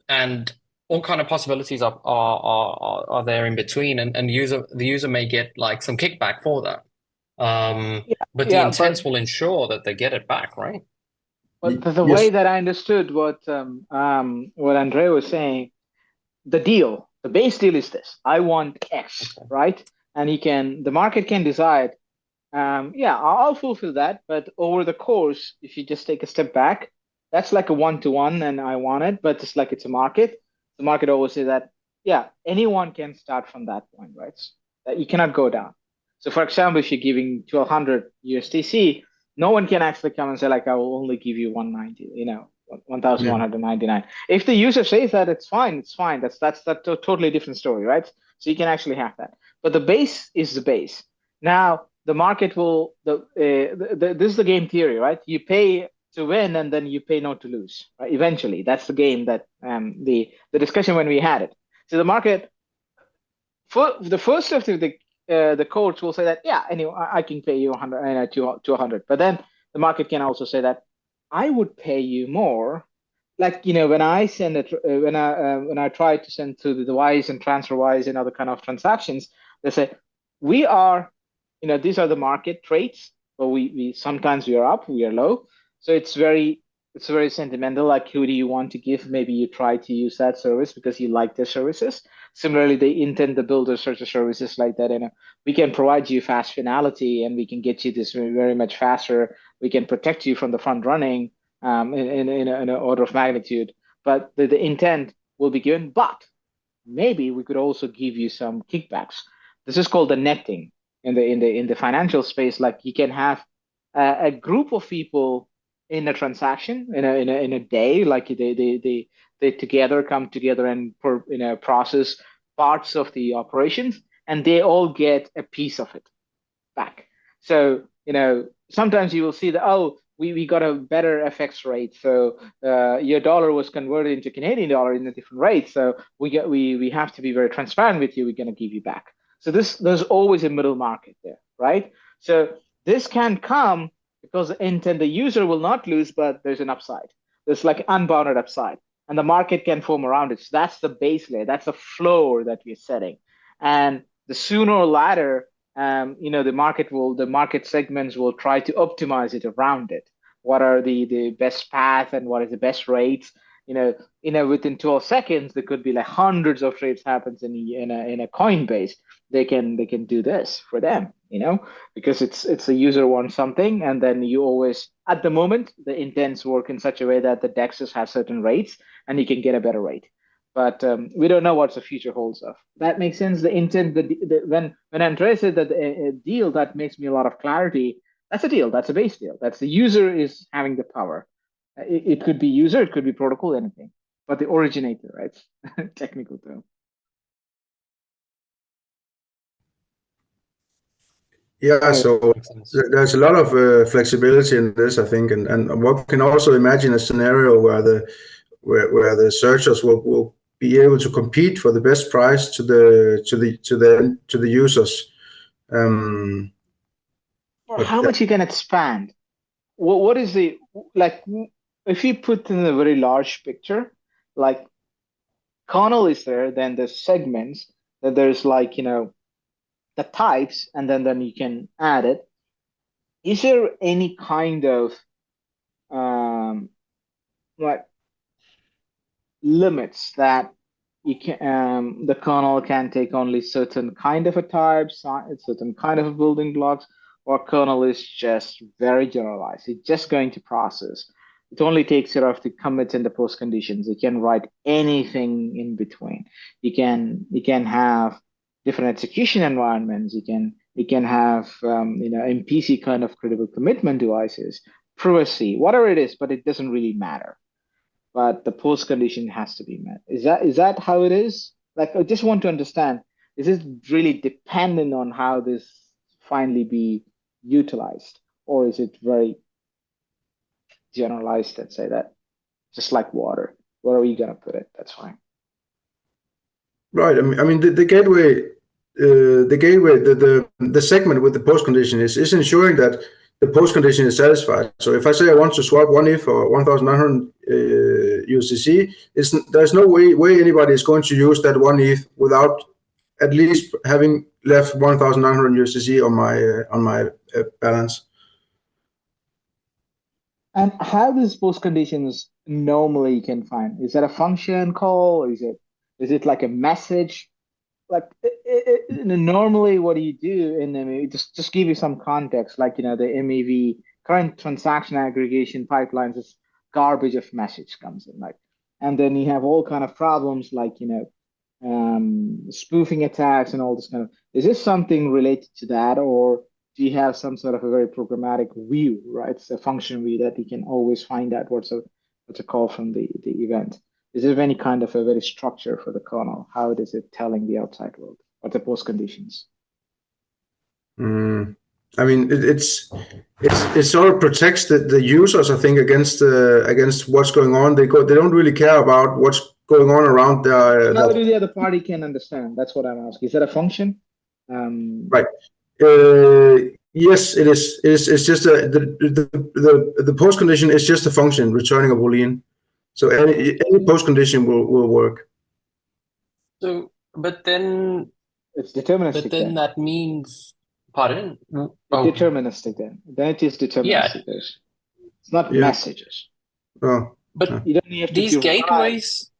and all kind of possibilities are there in between, and the user may get like some kickback for that. Yeah, But the yeah, but intents will ensure that they get it back, right? the way Yes. that I understood what Andre was saying, the base deal is this: I want X, Okay. right? And the market can decide, yeah, I'll fulfill that, but over the course, if you just take a step back, that's like a one-to-one, and I want it, but it's like it's a market. The market always says that, yeah, anyone can start from that point, right? That you cannot go down. So, for example, if you're giving 1,200 USDC, no one can actually come and say like, I will only give you 190, Yeah. 1,199. If the user says that, it's fine. It's fine. That's a totally different story, right? So you can actually have that. But the base is the base. Now the market will this is the game theory, right? You pay to win and then you pay not to lose, right? Eventually, that's the game that the discussion when we had it. So the market for the first of the courts will say that, yeah, anyway, I can pay you 100 to 100, but then the market can also say that I would pay you more. Like, when I send it, when I try to send to the Wise and TransferWise and other kind of transactions, they say we are, these are the market traits, but we sometimes we are up, we are low. So it's very sentimental. Like, who do you want to give? Maybe you try to use that service because you like their services. Similarly, they intend to build such a services like that, and we can provide you fast finality, and we can get you this very, very much faster. We can protect you from the front running in an order of magnitude, but the intent will be given. But maybe we could also give you some kickbacks. This is called the netting in the financial space. Like, you can have a group of people in a transaction in a day, like they together come together and process parts of the operations, and they all get a piece of it back. So, sometimes you will see that, oh, we got a better FX rate. So your dollar was converted into Canadian dollar in a different rate. So we have to be very transparent with you. We're going to give you back. So there's always a middle market there, right? So this can come because the user will not lose, but there's an upside. There's like unbounded upside, and the market can form around it. So that's the base layer. That's the floor that we're setting, and the sooner or later the market segments will try to optimize it around it. What are the best path and what is the best rates? Within 12 seconds, there could be like hundreds of trades happens in a Coinbase. They can do this for them, because it's the user wants something, and then you always, at the moment, the intents work in such a way that the dexes have certain rates, and you can get a better rate. But we don't know what the future holds of. That makes sense. The intent, when Andrea said that a deal, that makes me a lot of clarity. That's a deal. That's a base deal. That's the user is having the power. It could be user, it could be protocol, anything. But the originator, right? Technical term. Yeah, So so Makes sense. there's a lot of flexibility in this, I think, and one can also imagine a scenario where the searchers will be able to compete for the best price to the users. Um, or but how much you can expand. What is the like? If you put in a very large picture, like kernel is there, then there's segments, then there's like the types, and then you can add it. Is there any kind of like limits that the kernel can take only certain kind of a type, certain kind of a building blocks, or kernel is just very generalized? It's just going to process It only takes care of the commits and the post conditions. You can write anything in between. You can have different execution environments. You can have MPC kind of critical commitment devices, privacy, whatever it is, but it doesn't really matter. But the post condition has to be met. Is that how it is? Like, I just want to understand, is it really dependent on how this finally be utilized, or is it very generalized? Let's say that, just like water. Where are you gonna put it? That's fine. Right. I mean the gateway, the segment with the post condition is ensuring that the post condition is satisfied. So if I say I want to swap one ETH for 1,900 USDC, there's no way anybody is going to use that one ETH without at least having left 1,900 USDC on my balance. And how does post conditions normally you can find? Is that a function call? Is it like a message? Like normally, what do you do in MEV? Just give you some context. Like the MEV current transaction aggregation pipelines is garbage of message comes in, like, and then you have all kind of problems like spoofing attacks and all this kind of. Is this something related to that, or do you have some sort of a very programmatic view, right? It's a function view that you can always find out what's a call from the event. Is there any kind of a very structure for the kernel? How is it telling the outside world? What the post conditions? I mean, it sort of protects the users, I think, against what's going on. They don't really care about what's going on around How do the other party can understand? That's what I'm asking. Is that a function? Right. Yes, it is. It's just the post condition is just a function returning a boolean. So any post condition will work. So, but then It's deterministic then. that means, pardon? Deterministic then. Then it is deterministic. Yeah. It's not messages. Oh, But you don't have to these derive gateways.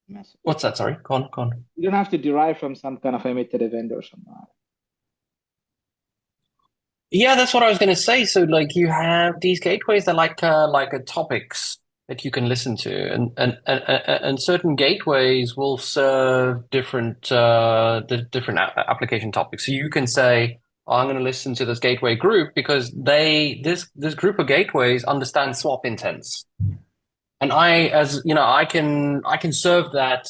messages. What's that? Sorry, go on. You don't have to derive from some kind of emitted event or something. Yeah, that's what I was going to say. So, like, you have these gateways that like a topics that you can listen to, and certain gateways will serve different the different application topics. So you can say, oh, I'm going to listen to this gateway group because this group of gateways understand swap intents, and I can serve that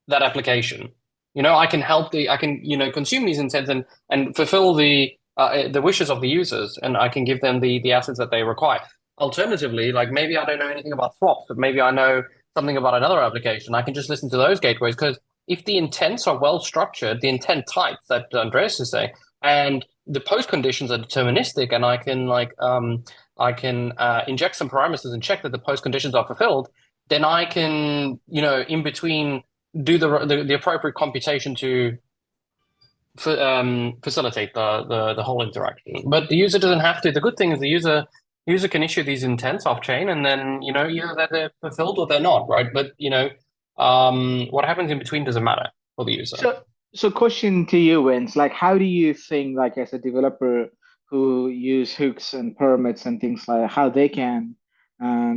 application. I can consume these intents and fulfill the wishes of the users, and I can give them the assets that they require. Alternatively, like maybe I don't know anything about swaps, but maybe I know something about another application. I can just listen to those gateways because if the intents are well structured, the intent types that Andreas is saying, and the post conditions are deterministic, and I can inject some parameters and check that the post conditions are fulfilled, then I can in between do the appropriate computation to facilitate the whole interaction. But the user doesn't have to. The good thing is the user can issue these intents off chain, and then either that they're fulfilled or they're not, right? But what happens in between doesn't matter for the user. So question to you, Vince, like how do you think, like as a developer who use hooks and permits and things like how they can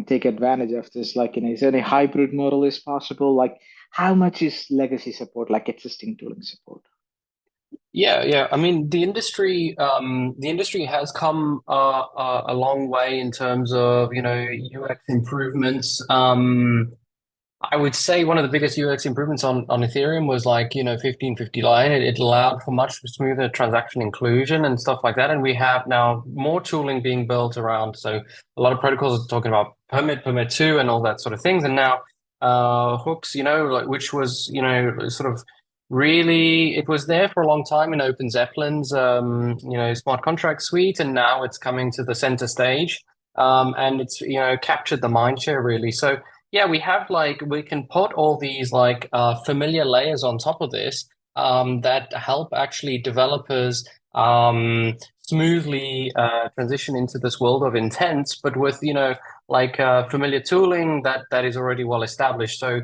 take advantage of this? Like, is there any hybrid model is possible? Like, how much is legacy support, like existing tooling support? Yeah. I mean, the industry has come a long way in terms of UX improvements. I would say one of the biggest UX improvements on Ethereum was like 1559. It allowed for much smoother transaction inclusion and stuff like that. And we have now more tooling being built around. So a lot of protocols are talking about permit 2 and all that sort of things. And now hooks, which was sort of really, it was there for a long time in Open Zeppelin's smart contract suite, and now it's coming to the center stage. And it's captured the mindshare really. So yeah, we can put all these familiar layers on top of this that help actually developers smoothly transition into this world of intents, but with familiar tooling that is already well established. So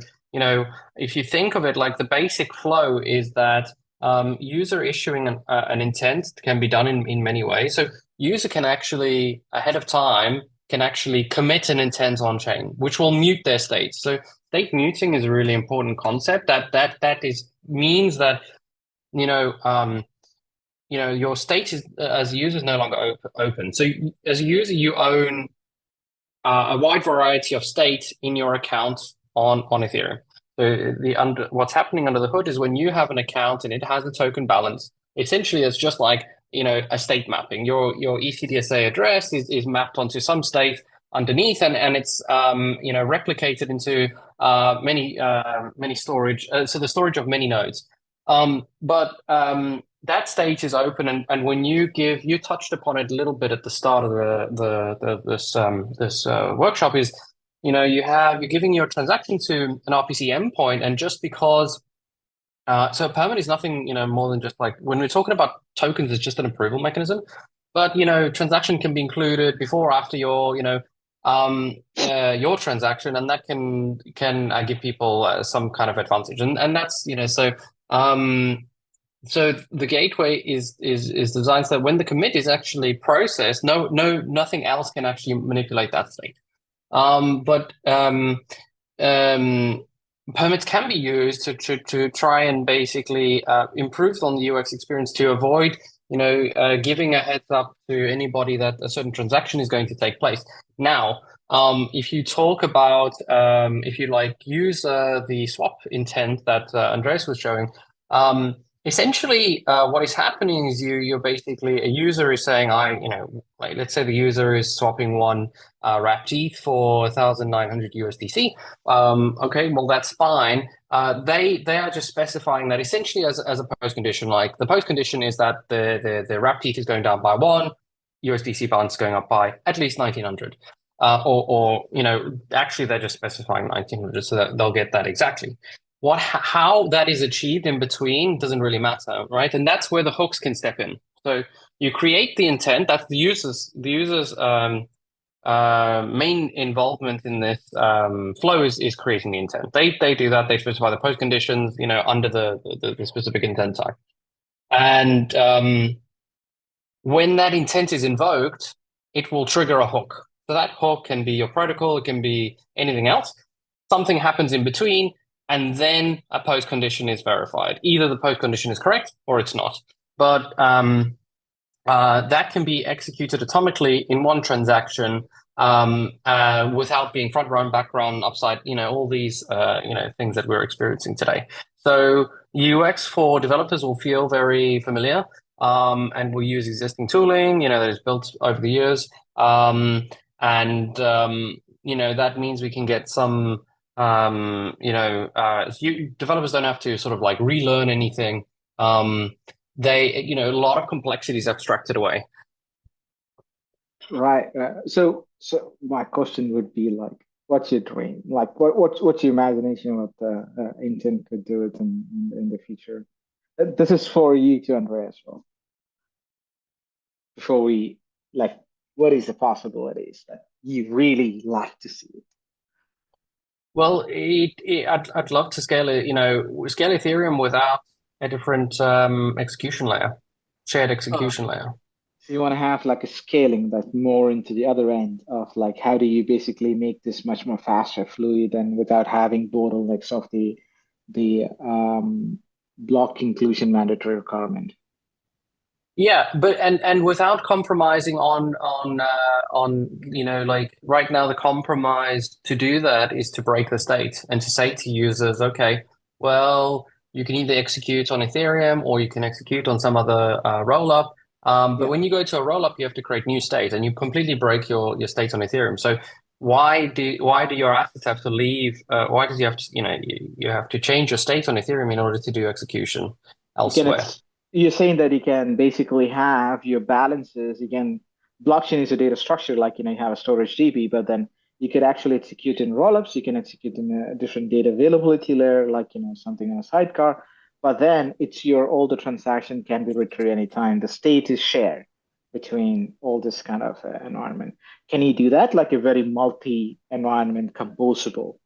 if you think of it, like the basic flow is that user issuing an intent can be done in many ways. So user can actually ahead of time can actually commit an intent on chain, which will mute their state. So state muting is a really important concept. That means that your state is as a user is no longer open. So as a user, you own a wide variety of state in your account on Ethereum. So what's happening under the hood is when you have an account and it has a token balance, essentially it's just like a state mapping. Your ECDSA address is mapped onto some state underneath, and it's replicated into many storage. So the storage of many nodes. But that stage is open, and when you touched upon it a little bit at the start of this workshop, is you're giving your transaction to an RPC endpoint, and just because so a permit is nothing more than just like when we're talking about tokens, it's just an approval mechanism. But transaction can be included before or after your transaction, and that can give people some kind of advantage, and that's so the gateway is designed so that when the commit is actually processed, nothing else can actually manipulate that state. But permits can be used to try and basically improve on the UX experience to avoid giving a heads up to anybody that a certain transaction is going to take place. Now, if you talk about if you use the swap intent that Andreas was showing, essentially what is happening is you're basically a user is saying let's say the user is swapping one wrapped ETH for 1,900 USDC. Okay, well that's fine. They are just specifying that essentially as a post condition. Like the post condition is that the wrapped ETH is going down by 1, USDC balance is going up by at least 1,900. Actually they're just specifying 1,900 so that they'll get that exactly. How that is achieved in between doesn't really matter, right? And that's where the hooks can step in. So you create the intent. That's the user's main involvement in this flow is creating the intent. They do that. They specify the post conditions, under the specific intent type. And when that intent is invoked, it will trigger a hook. So that hook can be your protocol. It can be anything else. Something happens in between, and then a post condition is verified. Either the post condition is correct or it's not. But that can be executed atomically in one transaction without being front run, back run, upside, all these things that we're experiencing today. So UX for developers will feel very familiar, and we'll use existing tooling, that is built over the years. That means we can get some developers don't have to sort of relearn anything. They a lot of complexity is abstracted away. Right. So my question would be what's your dream? What's your imagination what the intent could do it in the future? This is for you to Andreas. Well, before we what is the possibilities that you really like to see? Well, I'd love to scale it. Scale Ethereum without a different execution layer, shared execution layer. So you want to have a scaling that's more into the other end of how do you basically make this much more faster, fluid, and without having bottlenecks of the block inclusion mandatory requirement. Yeah, but and without compromising on right now the compromise to do that is to break the state and to say to users, okay, well, you can either execute on Ethereum or you can execute on some other rollup. But when you go to a rollup, you have to create new state and you completely break your state on Ethereum. So why do your assets have to leave? Why does you have to you have to change your state on Ethereum in order to do execution elsewhere? You're saying that you can basically have your balances. Blockchain is a data structure, you have a storage DB, but then you could actually execute in rollups. You can execute in a different data availability layer, something in a sidecar. But then all the transaction can be retrieved anytime. The state is shared between all this kind of environment. Can you do that a very multi-environment composable?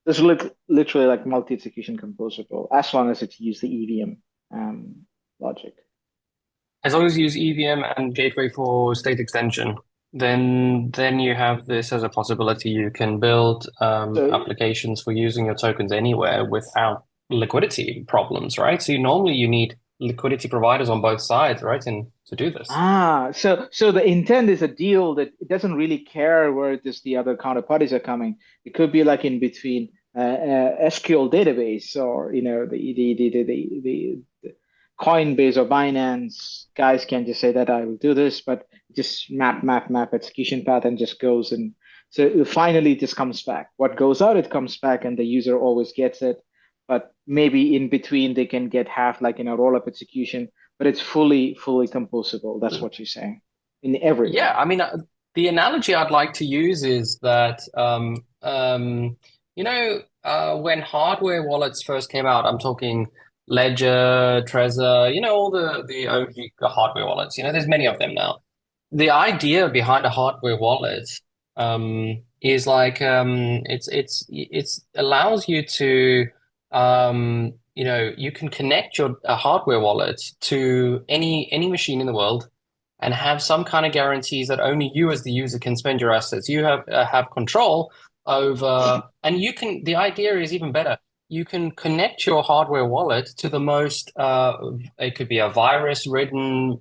This is literally multi-execution composable, as long as it's use the EVM logic. As long as you use EVM and Gateway for state extension. then you have this as a possibility. You can build So applications for using your tokens anywhere without liquidity problems, right? So normally you need liquidity providers on both sides, right? And to do this. so the intent is a deal that it doesn't really care where this the other counterparties are coming. It could be like in between SQL database or the Coinbase or Binance guys can just say that I will do this, but just map execution path and just goes and so finally this comes back. What goes out, it comes back, and the user always gets it. But maybe in between they can get half like in a roll-up execution, but it's fully composable. That's what you're saying in Yeah, everywhere. I mean, the analogy I'd like to use is that, when hardware wallets first came out, I'm talking Ledger, Trezor, all the OG hardware wallets. There's many of them now. The idea behind a hardware wallet is like it's allows you to you can connect your hardware wallet to any machine in the world and have some kind of guarantees that only you as the user can spend your assets. You have control over, and you can. The idea is even better. You can connect your hardware wallet to the most. It could be a virus-ridden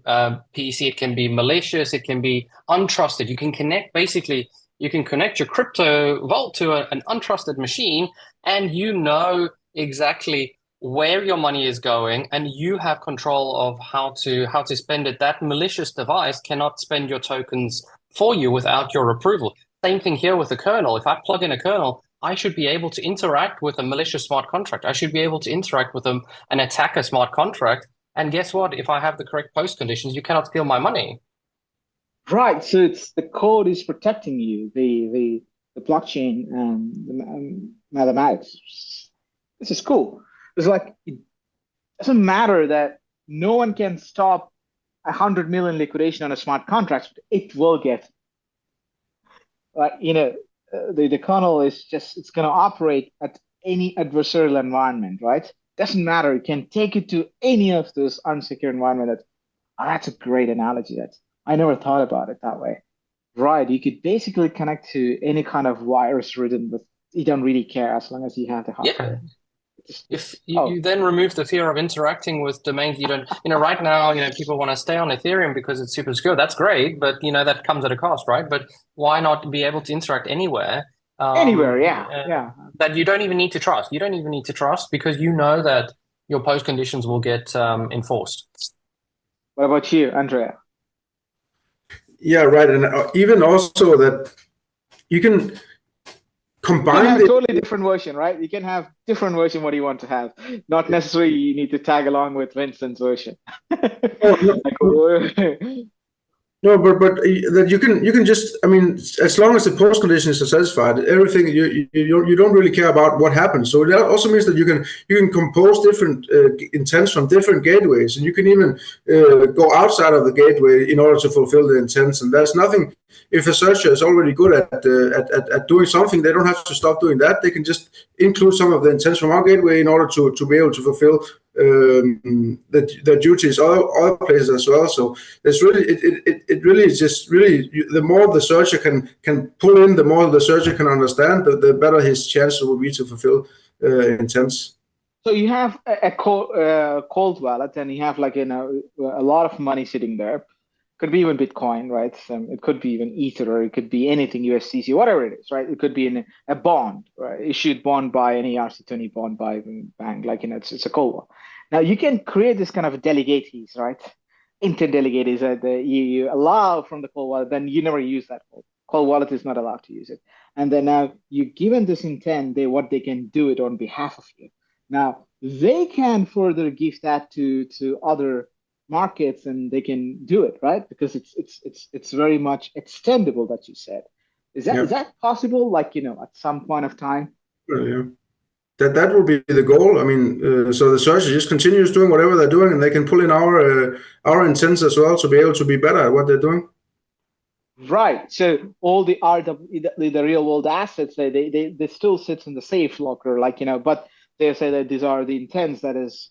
PC. It can be malicious. It can be untrusted. You can connect basically. You can connect your crypto vault to an untrusted machine, and you know exactly where your money is going, and you have control of how to spend it. That malicious device cannot spend your tokens for you without your approval. Same thing here with the kernel. If I plug in a kernel, I should be able to interact with a malicious smart contract. I should be able to interact with an attacker smart contract. And guess what? If I have the correct post conditions, you cannot steal my money. Right. So it's the code is protecting you, the blockchain the mathematics. This is cool. It's like it doesn't matter that no one can stop 100 million liquidation on a smart contract. It will get like the kernel is just it's going to operate at any adversarial environment, right? Doesn't matter. You can take it to any of those unsecure environment. That's a great analogy. I never thought about it that way. Right. You could basically connect to any kind of virus written with you don't really care as long as you have the Yeah. hardware. If Oh, you then remove the fear of interacting with domains you don't, right now, people want to stay on Ethereum because it's super secure. That's great, but that comes at a cost, right? But why not be able to interact anywhere anywhere. Yeah. Yeah. that you don't even need to trust? You don't even need to trust because you know that your post conditions will get enforced. What about you, Andrea? Yeah, right. And even also that you can You can combine have the totally different version, right? You can have different version what you want to have. Not necessarily you need to tag along with Winston's version. no, Like, no, no, but that you can just, I mean, as long as the post conditions are satisfied, everything you don't really care about what happens. So that also means that you can compose different intents from different gateways, and you can even go outside of the gateway in order to fulfill the intents. And there's nothing. If a searcher is already good at doing something, they don't have to stop doing that. They can just include some of the intents from our gateway in order to be able to fulfill the duties other places as well. So it's really it really is just really the more the searcher can pull in, the more the searcher can understand, the better his chances will be to fulfill intents. so you have a cold wallet, and you have like a lot of money sitting there. Could be even Bitcoin, right? It could be even Ether, or it could be anything USDC, whatever it is, right? It could be in a bond, right? Issued bond by an ERC20 bond by a bank, like it's a cold wallet. Now you can create this kind of delegates, right? Interdelegates that you allow from the cold wallet, then you never use that cold wallet is not allowed to use it. And then now you given this intent, what they can do it on behalf of you. Now they can further give that to other markets, and they can do it, right? Because it's very much extendable that you said. Is that Yeah, is that possible? Like at some point of time. sure, yeah. That will be the goal. I mean, so the searcher just continues doing whatever they're doing, and they can pull in our intents as well to be able to be better at what they're doing. Right. So all the RW, the real world assets, they still sits in the safe locker, like but they say that these are the intents that is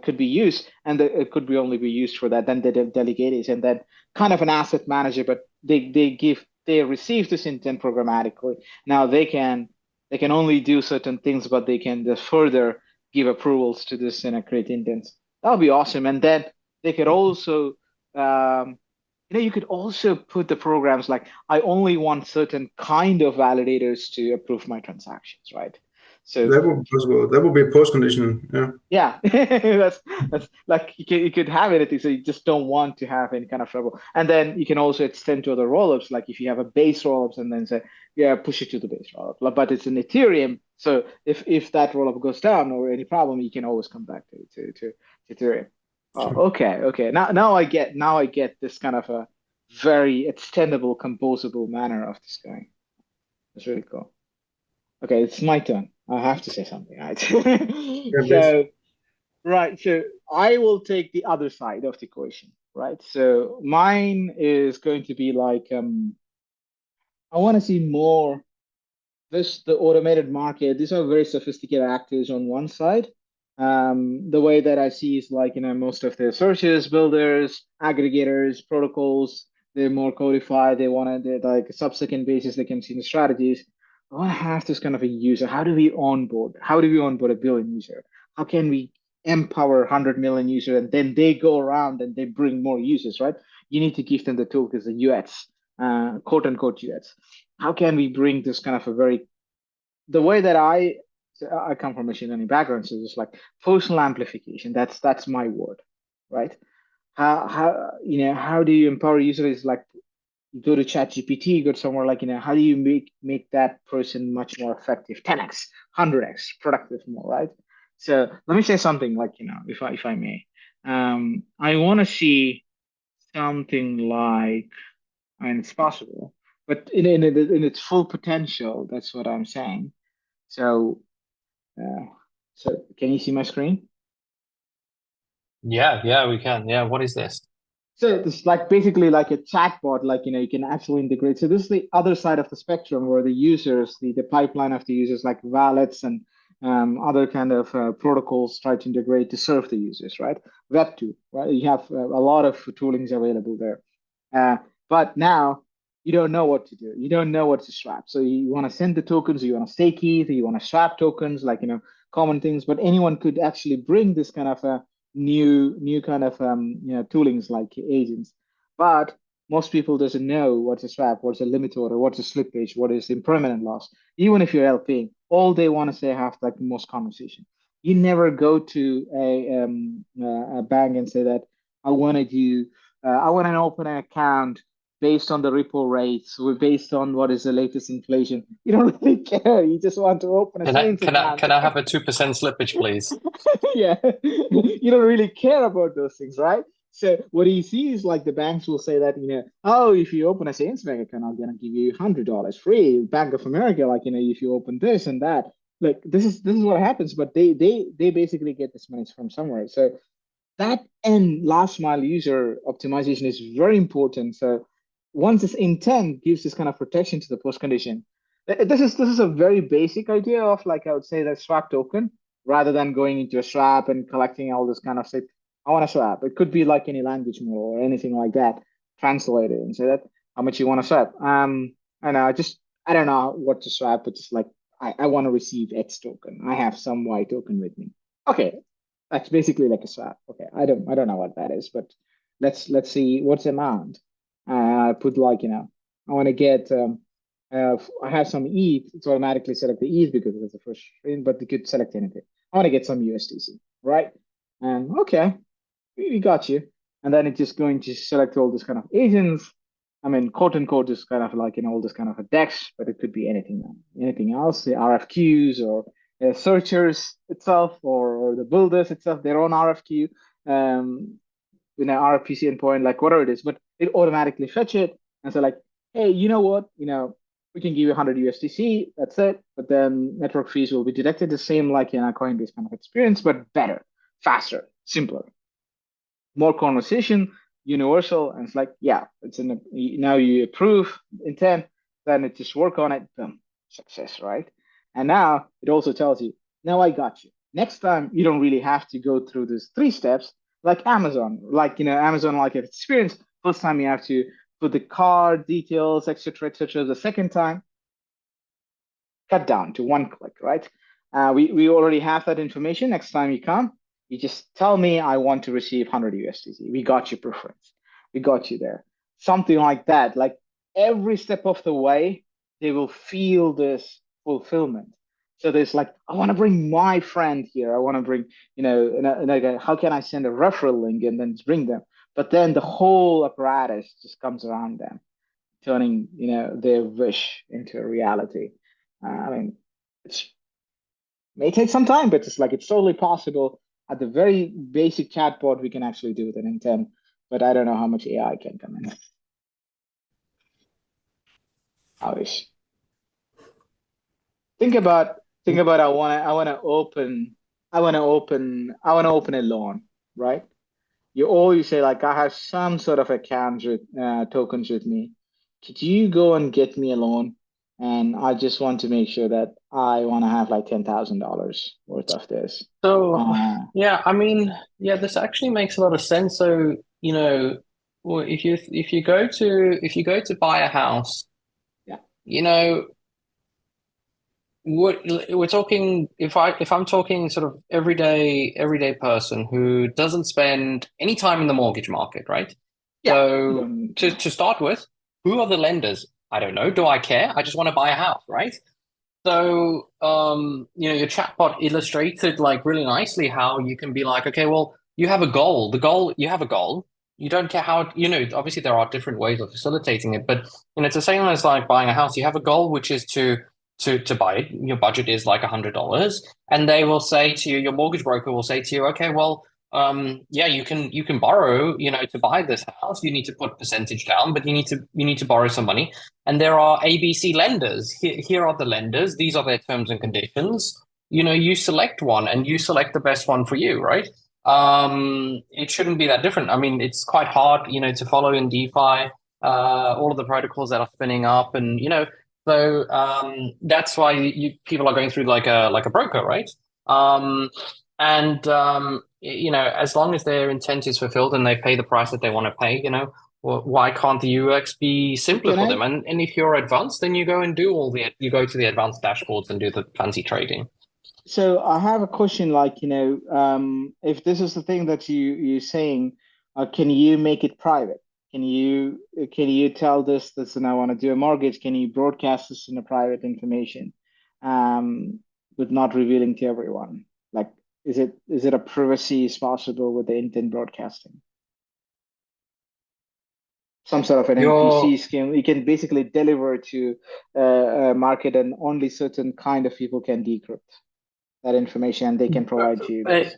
could be used, and that it could be only be used for that. Then they delegate it, and then kind of an asset manager, but they receive this intent programmatically. Now they can only do certain things, but they can just further give approvals to this and create intents. That would be awesome. And then they could also you could also put the programs like, I only want certain kind of validators to approve my transactions, right? So That would be possible. That would be a post condition. Yeah. yeah, that's like you could have anything, so you just don't want to have any kind of trouble. And then you can also extend to other rollups, like if you have a base rollups and then say, yeah, push it to the base rollup. But it's an Ethereum, so if that rollup goes down or any problem, you can always come back to Ethereum. Oh, okay. Now I get this kind of a very extendable, composable manner of this guy. That's really cool. Okay, it's my turn. I have to say something, right? Yeah, please. So, right. So I will take the other side of the equation, right? So mine is going to be like, I want to see more the automated market. These are very sophisticated actors on one side. The way that I see is like, most of the searches, builders, aggregators, protocols, they're more codified. They want to, like, a sub-second basis, they can see the strategies. I want to have this kind of a user. How do we onboard? How do we onboard a billion user? How can we empower 100 million users and then they go around and they bring more users, right? You need to give them the tools, the UX, quote unquote UX. How can we bring this kind of a very the way that I come from machine learning background, so it's like functional amplification. That's my word, right? How do you empower users? Like, you go to ChatGPT, go to somewhere like, how do you make that person much more effective, 10x, 100x productive more, right? So let me say something like, if I may, I want to see something like, and it's possible, but in its full potential. That's what I'm saying. So, uh, so can you see my screen? Yeah, we can. Yeah, what is this? So it's like basically like a chatbot, like, you can actually integrate. So this is the other side of the spectrum where the users, the pipeline of the users, like wallets and other kind of protocols try to integrate to serve the users, right? Web2, right? You have a lot of toolings available there. But now you don't know what to do. You don't know what to swap. So you want to send the tokens, you want to stake ETH, you want to swap tokens, like, common things. But anyone could actually bring this kind of a new kind of toolings like agents. But most people doesn't know what's a swap, what's a limit order, what's a slippage, what is impermanent loss. Even if you're LPing, all they want to say have like the most conversation. You never go to a bank and say that I want to open an account based on the repo rates, or based on what is the latest inflation. You don't really care. You just want to open a Can I savings can I account. can I have a 2% slippage, please? Yeah, you don't really care about those things, right? So what you see is like the banks will say that, oh, if you open a savings bank account, I'm gonna give you $100 free. Bank of America, like, if you open this and that, like, this is what happens. But they basically get this money from somewhere. So that and last mile user optimization is very important. So once this intent gives this kind of protection to the post condition, this is a very basic idea of, like, I would say, that swap token, rather than going into a swap and collecting all this kind of stuff. I want to swap. It could be like any language model or anything like that. Translate it and say that how much you want to swap. And I don't know what to swap, but just like, I want to receive X token. I have some Y token with me. Okay, that's basically like a swap. Okay, I don't know what that is, but let's see what's the amount. Put like, I want to get I have some ETH. It's automatically select the ETH because it's the first screen, but you could select anything. I want to get some USDC, right? And okay, we got you. And then it's just going to select all this kind of agents. I mean, quote unquote, is kind of like, all this kind of a DEX, but it could be anything else, the RFQs or searchers itself, or the builders itself, their own RFQ, RFPC endpoint, like whatever it is, but it automatically fetch it. And so like, hey, you know what? We can give you 100 USDC, that's it. But then network fees will be deducted the same like in a Coinbase kind of experience, but better, faster, simpler, more conversation, universal. And it's like, yeah, now you approve intent, then it just work on it, boom, success, right? And now it also tells you, now I got you. Next time you don't really have to go through these 3 steps like Amazon, like, Amazon like experience. First time you have to put the card details, etc., etc. The second time, cut down to one click, right? We already have that information. Next time you come, you just tell me I want to receive 100 USDT. We got your preference. We got you there. Something like that. Like every step of the way, they will feel this fulfillment. So there's like, I want to bring my friend here. I want to bring, how can I send a referral link and then bring them? But then the whole apparatus just comes around them, turning, their wish into a reality. I mean, it may take some time, but it's totally possible. At the very basic chatbot, we can actually do with an intent, but I don't know how much AI can come in. I wish. Think about I wanna open a loan, right? You always say like I have some sort of accounts with tokens with me. Could you go and get me a loan? And I just want to make sure that I want to have like $10,000 worth of this. So, Uh, yeah, I mean, yeah, this actually makes a lot of sense. So, well, if you go to buy a house, yeah. you know, what we're talking, if I'm talking sort of everyday person who doesn't spend any time in the mortgage market, right? Yeah. You So don't, to start with, who are the lenders? I don't know. Do I care? I just want to buy a house, right? So, your chatbot illustrated like really nicely how you can be like, okay, well, you have a goal. You have a goal. You don't care how, obviously there are different ways of facilitating it, but it's the same as like buying a house. You have a goal, which is to buy it. Your budget is like $100, and they will say to you, your mortgage broker will say to you, okay, well, yeah, you can borrow, to buy this house. You need to put percentage down, but you need to borrow some money. And there are ABC lenders. Here are the lenders. These are their terms and conditions. You select one and you select the best one for you, right? It shouldn't be that different. I mean, it's quite hard, to follow in DeFi, all of the protocols that are spinning up, and so that's why people are going through like a broker, right? And as long as their intent is fulfilled and they pay the price that they want to pay, well, why can't the UX be simpler can for I? them? And if you're advanced, then you go and do you go to the advanced dashboards and do the fancy trading. So I have a question like, if this is the thing that you're saying, can you make it private? Can you tell this and I want to do a mortgage? Can you broadcast this in a private information, um, with not revealing to everyone? Like, is it a privacy is possible with the intent broadcasting? Some sort of an You're NPC scheme. You can basically deliver to a market, and only certain kind of people can decrypt that information, and they can provide you uh, this.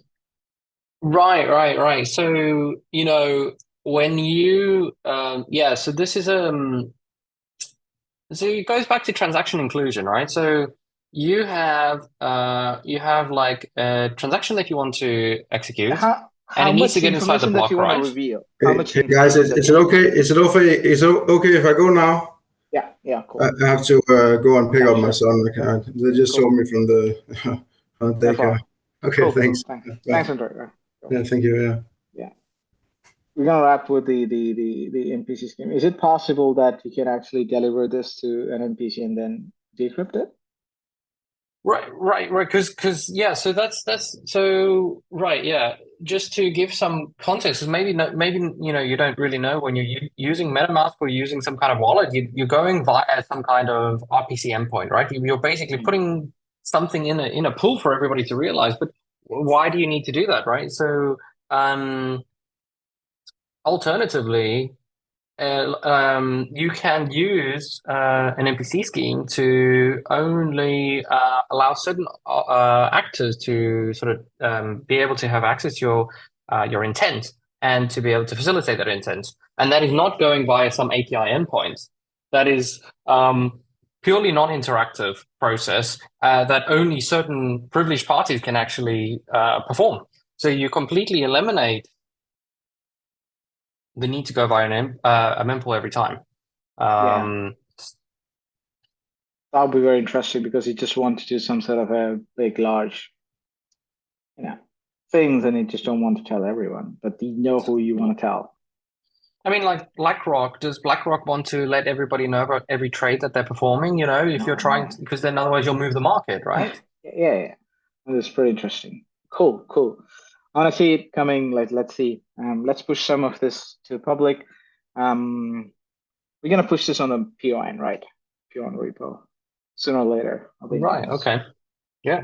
right. So, when yeah, so this is so it goes back to transaction inclusion, right? So you have like a transaction that you want to execute, and How it needs to much get inside the information that you block, want to right? reveal? How Hey, much hey guys, information that is you it want to okay? reveal? Is it okay? Is it okay if I go now? Yeah, yeah, I cool. I have to go and pick Yeah, up my sure. son. They just saw Cool. me from the from the No daycare. problem. Okay, Cool. thanks. Thanks. Bye. Thanks, Andre. Yeah, cool. Yeah, thank you. Yeah. Yeah. We're gonna wrap with the NPC scheme. Is it possible that you can actually deliver this to an NPC and then decrypt it? Right. Because yeah. So that's so right. Yeah. Just to give some context, 'cause maybe you don't really know when you're using MetaMask or using some kind of wallet, you're going via some kind of RPC endpoint, right? You're basically Mm. putting something in a pool for everybody to realize. But why do you need to do that, right? So um, alternatively, you can use an NPC scheme to only allow certain actors to sort of be able to have access to your intent and to be able to facilitate that intent. And that is not going via some API endpoint. That is purely non-interactive process that only certain privileged parties can actually perform. So you completely eliminate the need to go via a mempool every time. Yeah, Um, that would be very interesting because you just want to do some sort of a big, large, you know, things, and you just don't want to tell everyone, but you know who you want to tell. I mean, like BlackRock, does BlackRock want to let everybody know about every trade that they're performing? You know, if you're trying to, because then otherwise you'll move the market, right? Yeah. That's pretty interesting. Cool. Honestly, it coming, like, let's see. Let's push some of this to the public. We're gonna push this on the PON, right? PON repo. Sooner or later, I'll be Right. intense. Okay. Yeah.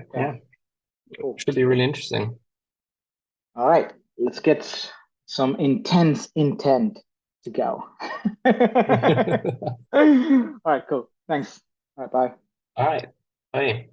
Cool. Should be really interesting. All right, let's get some intense intent to go. All right, cool. Thanks. All right, bye. All right. Hey.